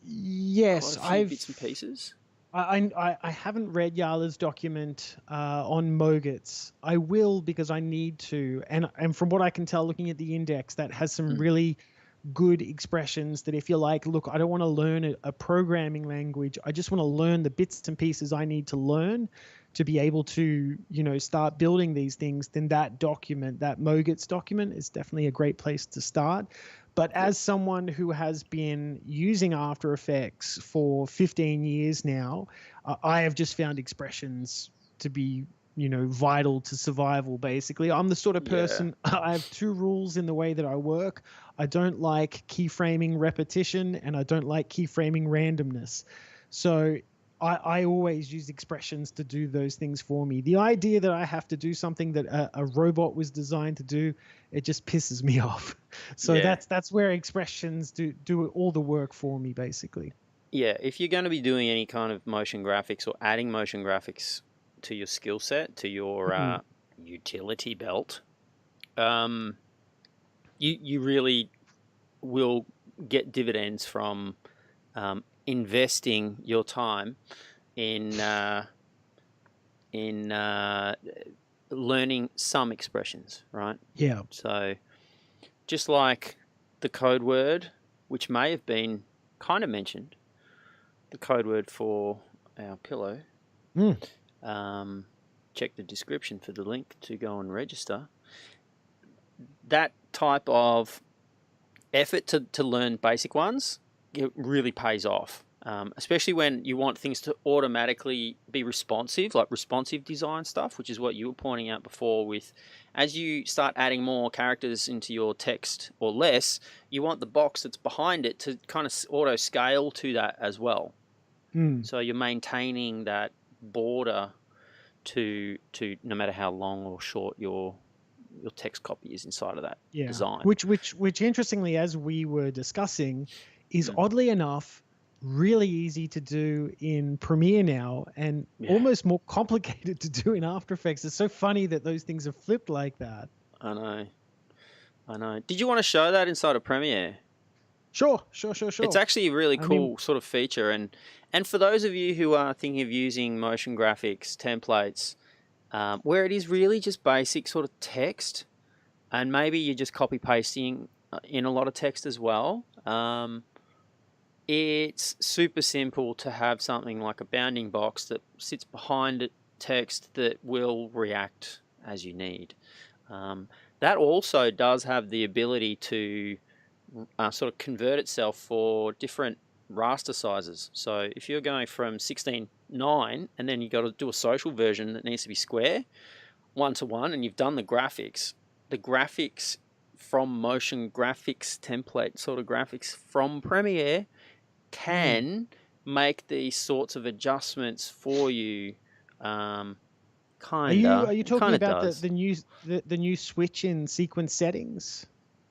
quite a few bits and pieces? I haven't read Yala's document on Mogets. I will because I need to, and from what I can tell, looking at the index, that has some really good expressions that if you're like, look, I don't want to learn a programming language. I just want to learn the bits and pieces I need to learn to be able to, start building these things, then that document, that Mogets document is definitely a great place to start. But as someone who has been using After Effects for 15 years now, I have just found expressions to be, vital to survival, basically. I'm the sort of person, I have two rules in the way that I work. I don't like keyframing repetition, and I don't like keyframing randomness. So I always use expressions to do those things for me. The idea that I have to do something that a robot was designed to do, it just pisses me off. So that's where expressions do all the work for me, basically. Yeah, if you're going to be doing any kind of motion graphics or adding motion graphics to your skill set, to your utility belt, you really will get dividends from investing your time in learning some expressions, right? Yeah. So just like the code word, which may have been kind of mentioned, the code word for our pillow. Check the description for the link to go and register. That type of effort to learn basic ones, it really pays off, especially when you want things to automatically be responsive, like responsive design stuff, which is what you were pointing out before with, as you start adding more characters into your text or less, you want the box that's behind it to kind of auto scale to that as well. So you're maintaining that border to no matter how long or short your text copy is inside of that design. Which interestingly, as we were discussing, is oddly enough really easy to do in Premiere now, and almost more complicated to do in After Effects. It's so funny that those things are flipped like that. I know. Did you want to show that inside of Premiere? Sure. It's actually a really cool sort of feature, and for those of you who are thinking of using motion graphics templates, where it is really just basic sort of text, and maybe you're just copy pasting in a lot of text as well, it's super simple to have something like a bounding box that sits behind it, text that will react as you need. That also does have the ability to sort of convert itself for different raster sizes. So if you're going from 16:9 and then you've got to do a social version that needs to be square, 1:1, and you've done the graphics from motion graphics template sort of graphics from Premiere can make these sorts of adjustments for you. Are you talking about the new switch in sequence settings?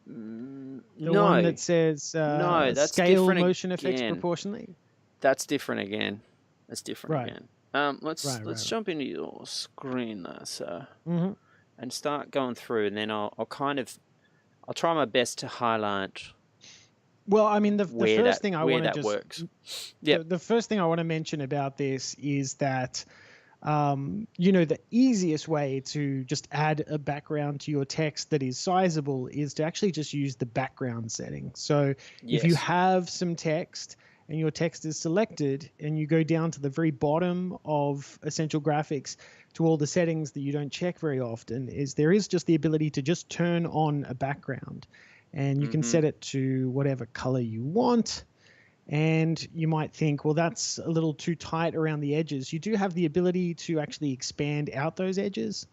The one that says no, that's scale different motion effects again. Proportionally. That's different again. Let's jump into your screen there, sir, and start going through, and then I'll try my best to highlight. Well, I mean, the first thing I want to works. The first thing I want to mention about this is that the easiest way to just add a background to your text that is sizable is to actually just use the background setting. So if you have some text and your text is selected and you go down to the very bottom of Essential Graphics to all the settings that you don't check very often, there is just the ability to just turn on a background, and you can set it to whatever color you want. And you might think, well, that's a little too tight around the edges. You do have the ability to actually expand out those edges.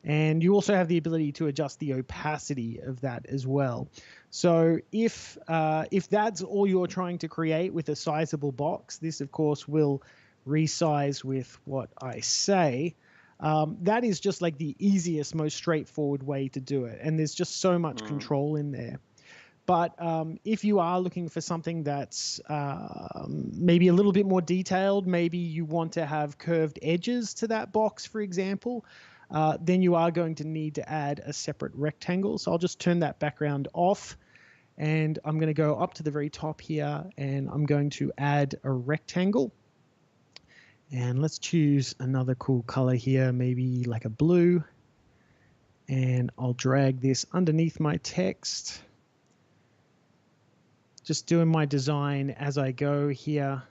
And you also have the ability to adjust the opacity of that as well. So if that's all you're trying to create with a sizable box, this, of course, will resize with what I say. That is just like the easiest, most straightforward way to do it. And there's just so much control in there. But if you are looking for something that's maybe a little bit more detailed, maybe you want to have curved edges to that box, for example, then you are going to need to add a separate rectangle. So I'll just turn that background off, and I'm going to go up to the very top here, and I'm going to add a rectangle. And let's choose another cool color here, maybe like a blue. And I'll drag this underneath my text. Just doing my design as I go here.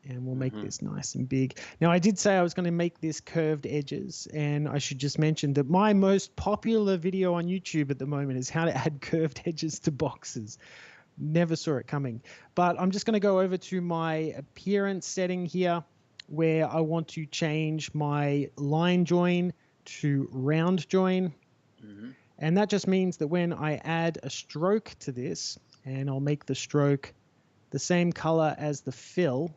And we'll make this nice and big. Now, I did say I was going to make this curved edges. And I should just mention that my most popular video on YouTube at the moment is how to add curved edges to boxes. Never saw it coming. But I'm just going to go over to my appearance setting here, where I want to change my line join to round join. And that just means that when I add a stroke to this, and I'll make the stroke the same color as the fill,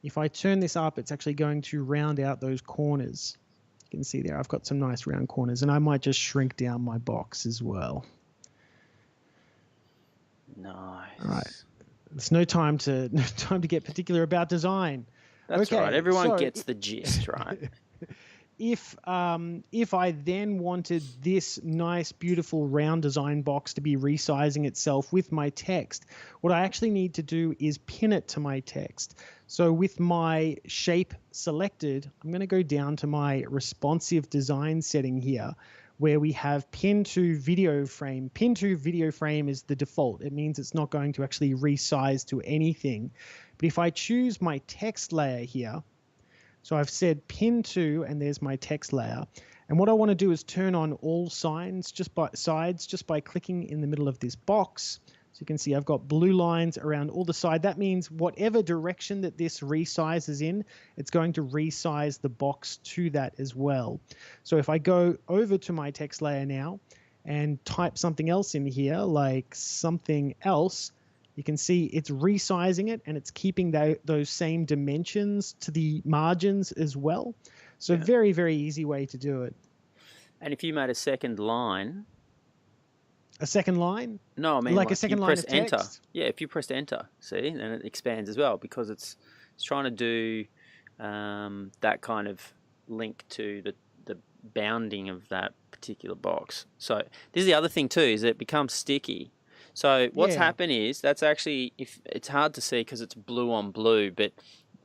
if I turn this up, it's actually going to round out those corners. You can see there, I've got some nice round corners, and I might just shrink down my box as well. Nice. All right. There's no time to get particular about design. That's right. Everyone gets the gist, right? If I then wanted this nice, beautiful round design box to be resizing itself with my text, what I actually need to do is pin it to my text. So with my shape selected, I'm going to go down to my responsive design setting here, where we have pin to video frame. Pin to video frame is the default. It means it's not going to actually resize to anything. But if I choose my text layer here, so I've said pin to, and there's my text layer. And what I want to do is turn on all sides just by clicking in the middle of this box. So you can see I've got blue lines around all the side. That means whatever direction that this resizes in, it's going to resize the box to that as well. So if I go over to my text layer now and type something else in here, like something else, you can see it's resizing it and it's keeping those same dimensions to the margins as well. So very, very easy way to do it. And if you made a second line. A second line? No, I mean like a second line of text? Enter. Yeah, if you pressed enter, see, then it expands as well, because it's trying to do that kind of link to the bounding of that particular box. So this is the other thing too, is it becomes sticky. So what's happened is, that's actually, if it's hard to see because it's blue on blue, but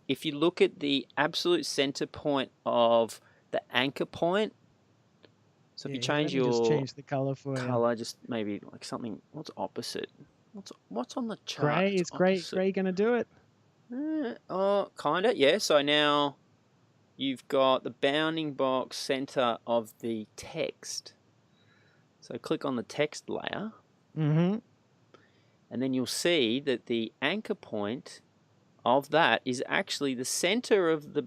if you look at the absolute center point of the anchor point, so if you change your just change the color for you. Just maybe like something, what's opposite? What's on the chart? Gray, is gray going to do it? Oh, kind of, yeah. So now you've got the bounding box center of the text. So click on the text layer. And then you'll see that the anchor point of that is actually the center of the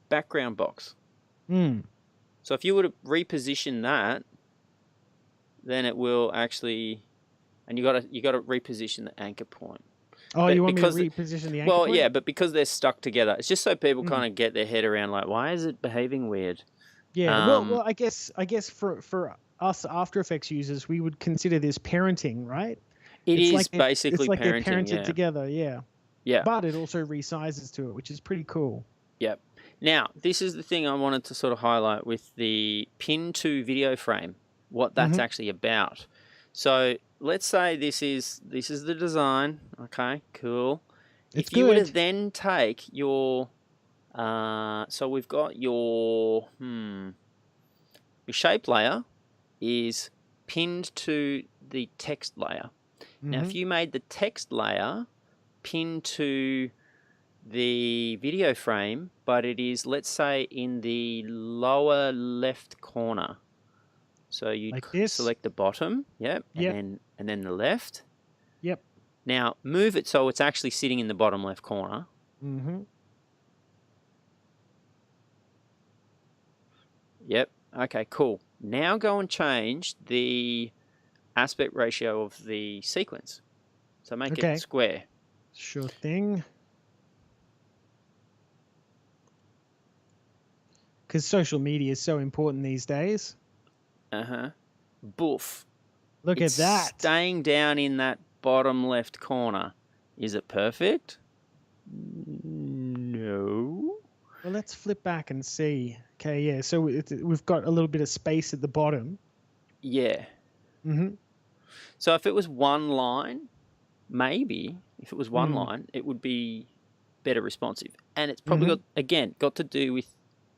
background box. So if you were to reposition that, then it will actually, and you got to reposition the anchor point. Oh, you want me to reposition the anchor point? Well, yeah, but because they're stuck together, it's just so people kind of get their head around, like, why is it behaving weird? Yeah, well, I guess for us After Effects users, we would consider this parenting, right? It's like basically it's like parenting, they're parented together, yeah. Yeah. But it also resizes to it, which is pretty cool. Yep. Now, this is the thing I wanted to sort of highlight with the pin to video frame, what that's actually about. So let's say this is the design. Okay, cool. If you were to then take your, so we've got your shape layer is pinned to the text layer. Now, if you made the text layer pinned to the video frame, but it is, let's say, in the lower left corner. So you like select the bottom, and then the left. Yep. Now move it so it's actually sitting in the bottom left corner. Yep. Okay, cool. Now go and change the aspect ratio of the sequence. So make it square. Sure thing. Because social media is so important these days. Boof. Look at that. Staying down in that bottom left corner. Is it perfect? No. Well, let's flip back and see. Okay, yeah. So we've got a little bit of space at the bottom. Yeah. So if it was one line, maybe if it was one line, it would be better responsive. And it's probably got to do with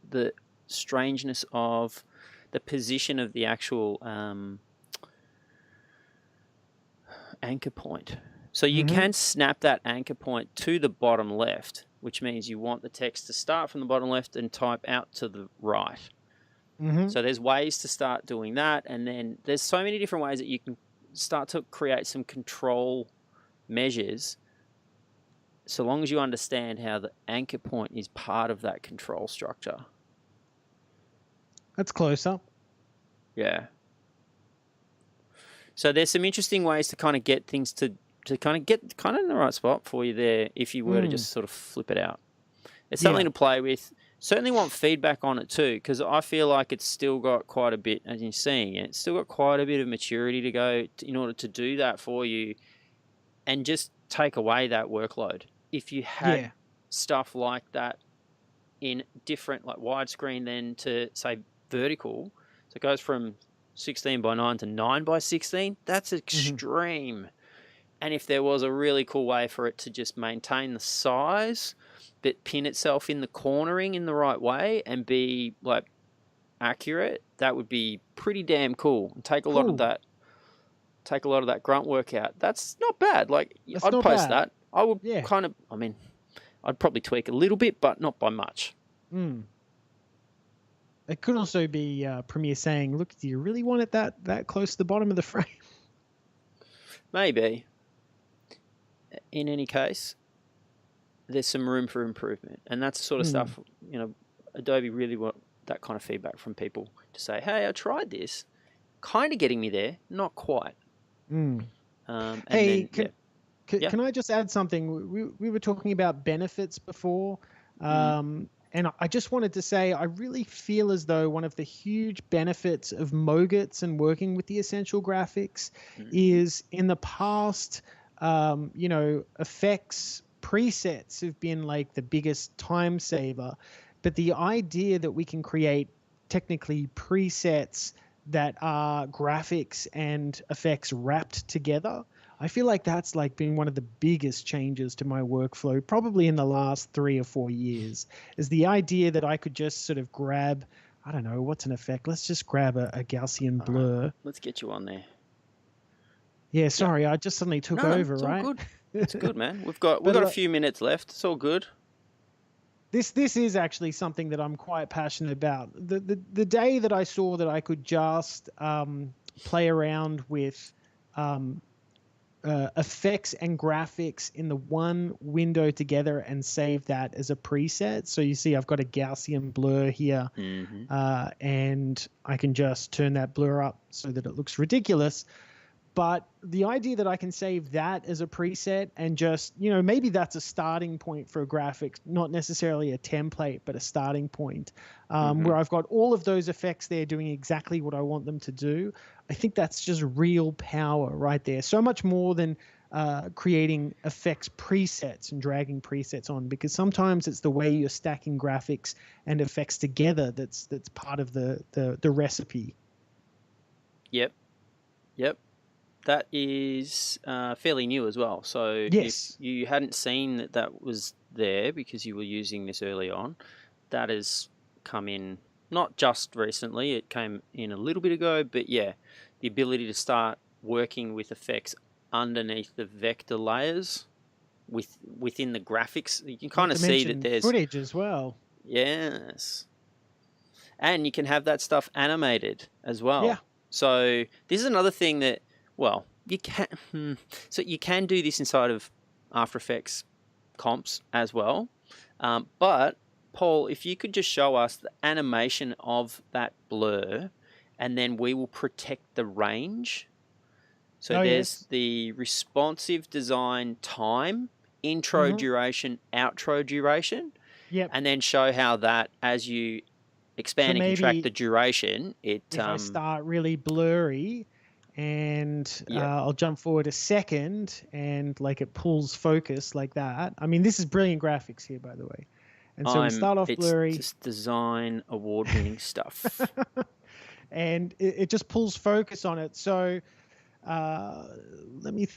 the strangeness of the position of the actual anchor point. So you can snap that anchor point to the bottom left, which means you want the text to start from the bottom left and type out to the right. So there's ways to start doing that, and then there's so many different ways that you can start to create some control measures, so long as you understand how the anchor point is part of that control structure. That's closer. Yeah. So there's some interesting ways to kind of get things to kind of get kind of in the right spot for you there if you were to just sort of flip it out. It's something to play with. Certainly want feedback on it too, because I feel like it's still got quite a bit, as you're seeing it, it's still got quite a bit of maturity to go in order to do that for you and just take away that workload. If you had stuff like that in different, like widescreen then to, say, vertical, so it goes from 16:9 to 9:16, that's extreme. And if there was a really cool way for it to just maintain the size but pin itself in the cornering in the right way and be like accurate, that would be pretty damn cool. And take a lot of that grunt work out. That's not bad. Like, I'd post that. I would kind of, I mean, I'd probably tweak a little bit, but not by much. It could also be Premiere saying, look, do you really want it that close to the bottom of the frame? Maybe. In any case, there's some room for improvement. And that's the sort of stuff, you know, Adobe really want that kind of feedback from people to say, hey, I tried this. Kind of getting me there, not quite. Hey, can I just add something? We were talking about benefits before. And I just wanted to say, I really feel as though one of the huge benefits of Mogits and working with the Essential Graphics is in the past, you know, effects presets have been like the biggest time saver. But the idea that we can create technically presets that are graphics and effects wrapped together, I feel like that's like been one of the biggest changes to my workflow probably in the last 3 or 4 years, is the idea that I could just sort of grab, I don't know, what's an effect? Let's just grab a Gaussian blur. Right, let's get you on there. Yeah, sorry, I just suddenly took over, it's right? All good. It's good, man. We've got a few minutes left. It's all good. This is actually something that I'm quite passionate about. The day that I saw that I could just play around with effects and graphics in the one window together and save that as a preset. So you see I've got a Gaussian blur here, and I can just turn that blur up so that it looks ridiculous. But the idea that I can save that as a preset and just, you know, maybe that's a starting point for a graphic, not necessarily a template, but a starting point where I've got all of those effects there doing exactly what I want them to do. I think that's just real power right there. So much more than creating effects presets and dragging presets on, because sometimes it's the way you're stacking graphics and effects together that's part of the recipe. Yep. That is fairly new as well. So if you hadn't seen that was there because you were using this early on, that has come in not just recently. It came in a little bit ago, but yeah, the ability to start working with effects underneath the vector layers within the graphics. You can kind of see that there's footage as well. Yes. And you can have that stuff animated as well. Yeah. So this is another thing that, well, you can so you can do this inside of After Effects comps as well. But Paul, if you could just show us the animation of that blur, and then we will protect the range. So there's the responsive design time, intro duration, outro duration. Yep. And then show how that, as you expand and contract the duration, if I start really blurry and I'll jump forward a second and like it pulls focus like that. I mean, this is brilliant graphics here, by the way. And so we start off blurry. It's just design award-winning stuff. And it just pulls focus on it. So let me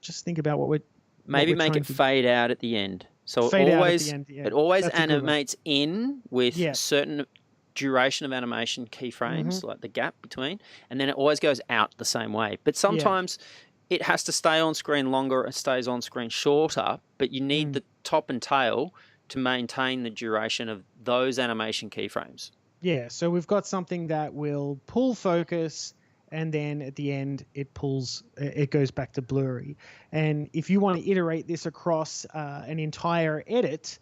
just think about what we're maybe make it fade out at the end. So Fade out at the end. Yeah, it always that's a good one. animates in with Yeah. certain duration of animation keyframes, like the gap between, and then it always goes out the same way. But sometimes it has to stay on screen longer, it stays on screen shorter, but you need the top and tail to maintain the duration of those animation keyframes. Yeah, so we've got something that will pull focus, and then at the end it goes back to blurry. And if you want to iterate this across an entire edit,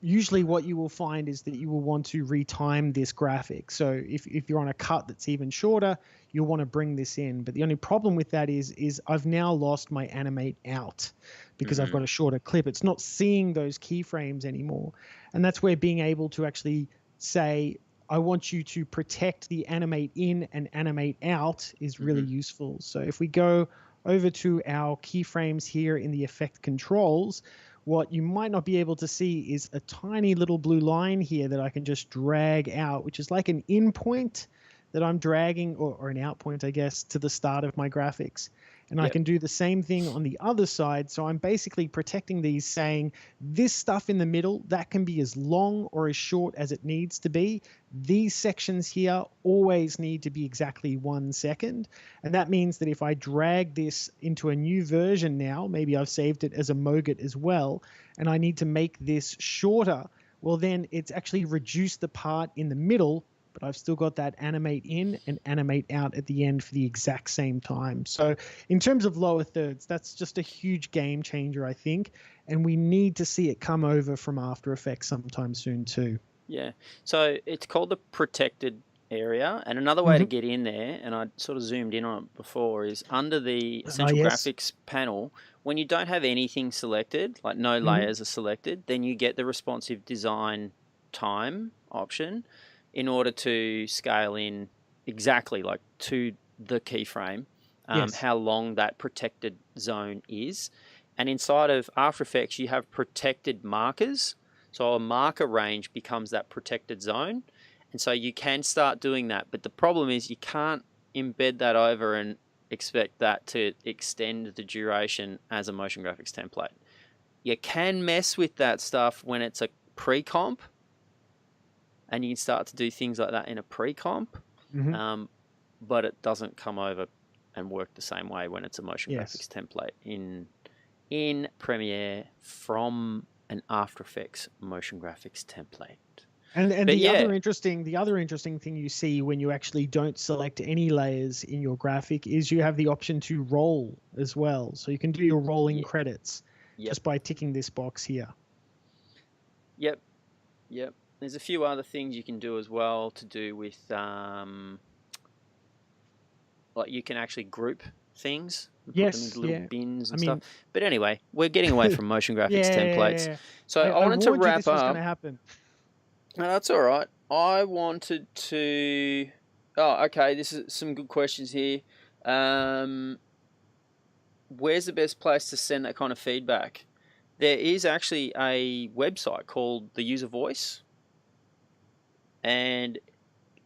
usually what you will find is that you will want to retime this graphic. So if you're on a cut that's even shorter, you'll want to bring this in. But the only problem with that is I've now lost my animate out because I've got a shorter clip. It's not seeing those keyframes anymore. And that's where being able to actually say, I want you to protect the animate in and animate out is really useful. So if we go over to our keyframes here in the effect controls, what you might not be able to see is a tiny little blue line here that I can just drag out, which is like an in point that I'm dragging, or an out point, I guess, to the start of my graphics. And I can do the same thing on the other side. So I'm basically protecting these, saying this stuff in the middle, that can be as long or as short as it needs to be. These sections here always need to be exactly 1 second. And that means that if I drag this into a new version now, maybe I've saved it as a Moget as well, and I need to make this shorter, well, then it's actually reduced the part in the middle, but I've still got that animate in and animate out at the end for the exact same time. So in terms of lower thirds, that's just a huge game changer, I think. And we need to see it come over from After Effects sometime soon too. Yeah. So it's called the protected area. And another way to get in there, and I sort of zoomed in on it before, is under the Essential Graphics panel, when you don't have anything selected, like no layers are selected, then you get the responsive design time option in order to scale in exactly like to the keyframe, how long that protected zone is. And inside of After Effects, you have protected markers. So a marker range becomes that protected zone. And so you can start doing that. But the problem is you can't embed that over and expect that to extend the duration as a motion graphics template. You can mess with that stuff when it's a pre-comp, and you can start to do things like that in a pre-comp, but it doesn't come over and work the same way when it's a motion graphics template in Premiere from an After Effects motion graphics template. And the other interesting thing you see when you actually don't select any layers in your graphic is you have the option to roll as well. So you can do your rolling credits just by ticking this box here. Yep. There's a few other things you can do as well to do with, like you can actually group things and put them into little bins and stuff. But anyway, we're getting away from motion graphics templates. So I wanted to wrap up. Going to happen. No, that's all right. I wanted to. Oh, okay. This is some good questions here. Where's the best place to send that kind of feedback? There is actually a website called the User Voice. And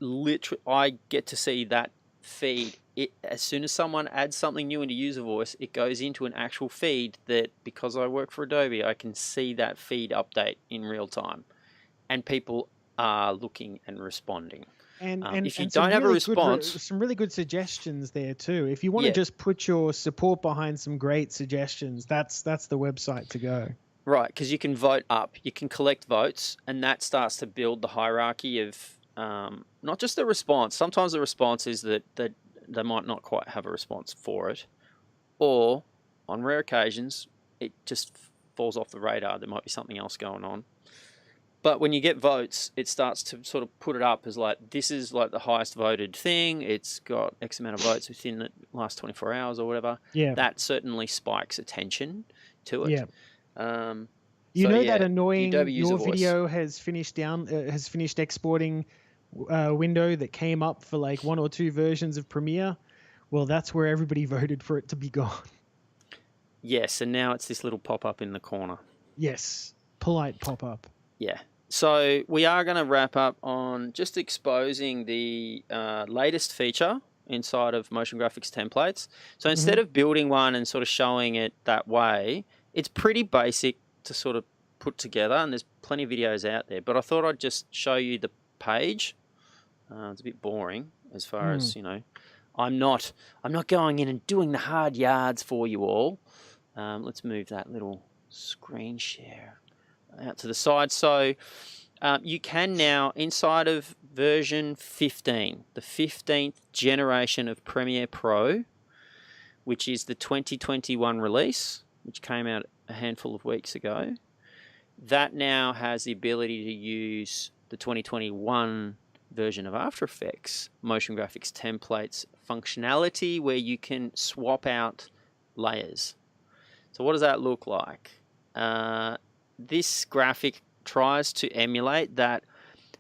literally, I get to see that feed. As soon as someone adds something new into User Voice, it goes into an actual feed that, because I work for Adobe, I can see that feed update in real time. And people are looking and responding. And if you don't have a response... some really good suggestions there too. If you want to just put your support behind some great suggestions, that's the website to go. Right, because you can vote up, you can collect votes, and that starts to build the hierarchy of not just the response. Sometimes the response is that they might not quite have a response for it, or on rare occasions, it just falls off the radar. There might be something else going on. But when you get votes, it starts to sort of put it up as like, this is like the highest voted thing. It's got X amount of votes within the last 24 hours or whatever. Yeah. That certainly spikes attention to it. Yeah. That annoying your video has finished exporting window that came up for like 1 or 2 versions of Premiere? Well, that's where everybody voted for it to be gone. Yes, and now it's this little pop-up in the corner. Yes, polite pop-up. Yeah. So we are going to wrap up on just exposing the latest feature inside of motion graphics templates. So instead of building one and sort of showing it that way, it's pretty basic to sort of put together, and there's plenty of videos out there, but I thought I'd just show you the page. It's a bit boring as far as, you know, I'm not going in and doing the hard yards for you all. Let's move that little screen share out to the side. So you can now, inside of version 15, the 15th generation of Premiere Pro, which is the 2021 release, which came out a handful of weeks ago, that now has the ability to use the 2021 version of After Effects motion graphics templates functionality, where you can swap out layers. So what does that look like? This graphic tries to emulate that.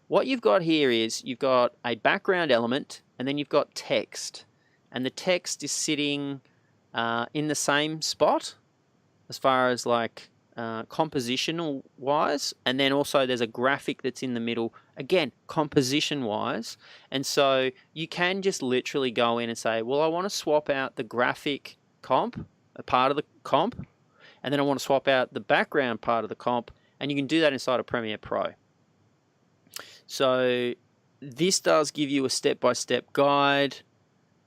What you've got here is you've got a background element, and then you've got text, and the text is sitting in the same spot as far as like compositional wise, and then also there's a graphic that's in the middle, again composition wise. And so you can just literally go in and say, well, I want to swap out the graphic comp, a part of the comp, and then I want to swap out the background part of the comp, and you can do that inside of Premiere Pro. So this does give you a step-by-step guide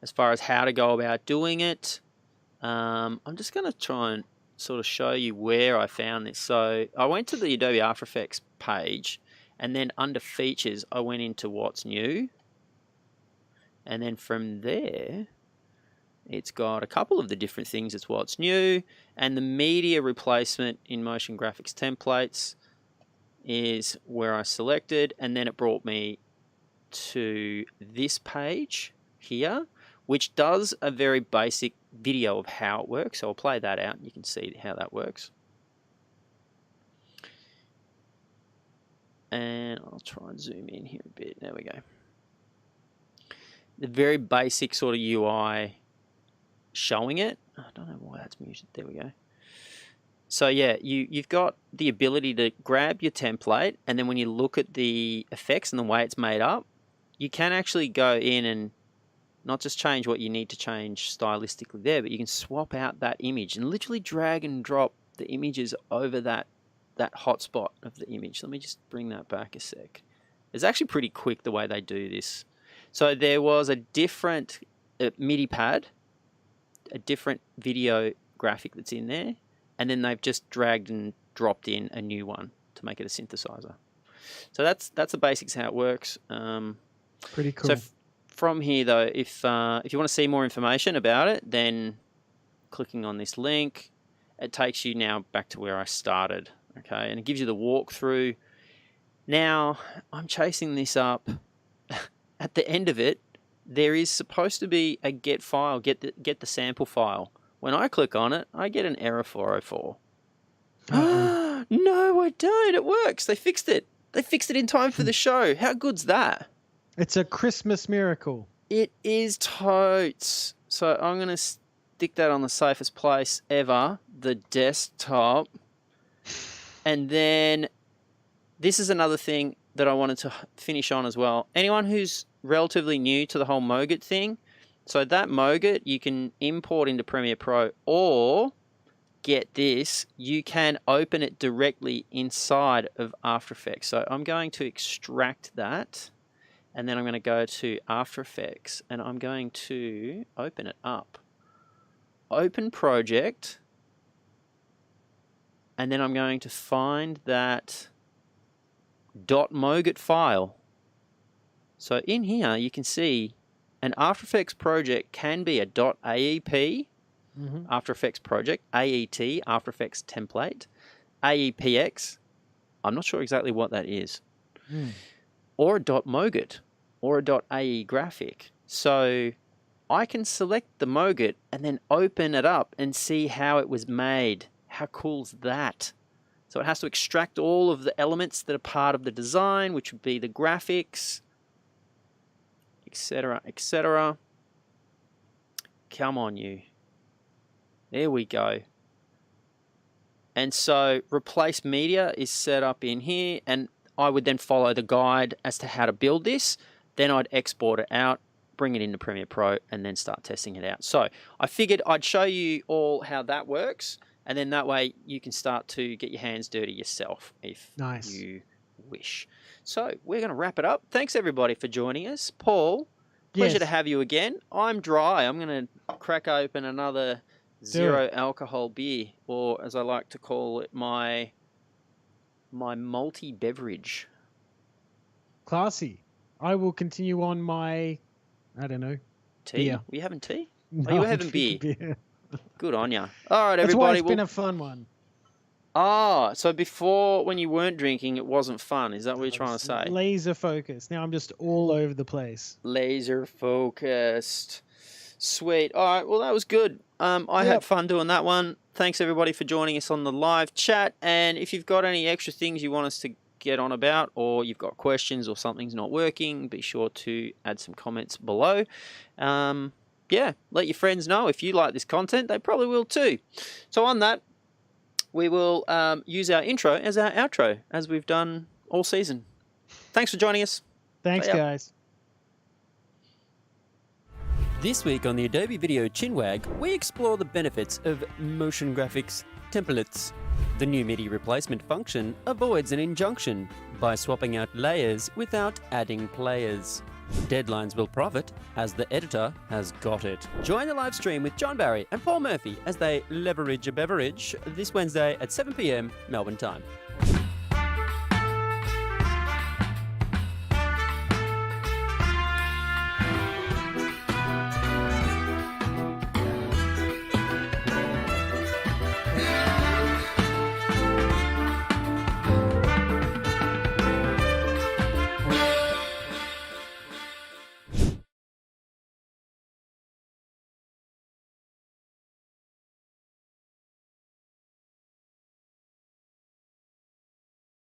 as far as how to go about doing it. I'm just going to try and sort of show you where I found this. So I went to the Adobe After Effects page, and then under features I went into what's new, and then from there it's got a couple of the different things. It's what's new, and the media replacement in motion graphics templates is where I selected, and then it brought me to this page here, which does a very basic video of how it works. So I'll play that out and you can see how that works. And I'll try and zoom in here a bit. There we go. The very basic sort of UI showing it. I don't know why that's muted. There we go. So yeah, you've got the ability to grab your template, and then when you look at the effects and the way it's made up, you can actually go in and not just change what you need to change stylistically there, but you can swap out that image and literally drag and drop the images over that hotspot of the image. Let me just bring that back a sec. It's actually pretty quick the way they do this. So there was a different MIDI pad, a different video graphic that's in there, and then they've just dragged and dropped in a new one to make it a synthesizer. So that's the basics how it works. Pretty cool. So from here though, if you want to see more information about it, then clicking on this link, it takes you now back to where I started. Okay, and it gives you the walkthrough. Now I'm chasing this up. At the end of it, there is supposed to be a get file, get the sample file. When I click on it, I get an error 404. No, I don't. It works. They fixed it. They fixed it in time for the show. How good's that? It's a Christmas miracle. It is totes. So I'm going to stick that on the safest place ever, the desktop. And then this is another thing that I wanted to finish on as well. Anyone who's relatively new to the whole Moget thing, so that Moget you can import into Premiere Pro, or get this, you can open it directly inside of After Effects. So I'm going to extract that, and then I'm going to go to After Effects, and I'm going to open it up. Open project, and then I'm going to find that .moget file. So in here you can see an After Effects project can be a .aep, After Effects project, AET, After Effects template, AEPX, I'm not sure exactly what that is, or a .moget, or a .ae graphic. So I can select the Moget and then open it up and see how it was made. How cool's that? So it has to extract all of the elements that are part of the design, which would be the graphics, etc., etc. Come on, you. There we go. And so replace media is set up in here, and I would then follow the guide as to how to build this. Then I'd export it out, bring it into Premiere Pro, and then start testing it out. So I figured I'd show you all how that works, And then that way you can start to get your hands dirty yourself if Nice. you wish. So we're going to wrap it up. Thanks everybody for joining us. Paul, pleasure to Yes. have you again. I'm dry. I'm going to crack open another zero alcohol beer, or as I like to call it, my multi beverage. Classy. I will continue on my, I don't know. Tea? Beer. Were you having tea? No, Oh, you were I'm having beer. drinking beer. Good on ya. All right, That's why everybody. it's been a fun one. So before, when you weren't drinking, it wasn't fun. Is that what you're trying to say? Laser focus. Now I'm just all over the place. Laser focused. Sweet. All right. Well, that was good. I had fun doing that one. Thanks everybody for joining us on the live chat. And if you've got any extra things you want us to get on about, or you've got questions or something's not working, be sure to add some comments below. Yeah, let your friends know if you like this content. They probably will too. So on that, we will use our intro as our outro, as we've done all season. Thanks for joining us. Thanks, guys. This week on the Adobe Video CHiNWAG, we explore the benefits of motion graphics templates. The new MIDI replacement function avoids an injunction by swapping out layers without adding players. Deadlines will profit as the editor has got it. Join the live stream with John Barrie and Paul Murphy as they leverage a beverage this Wednesday at 7 p.m. Melbourne time.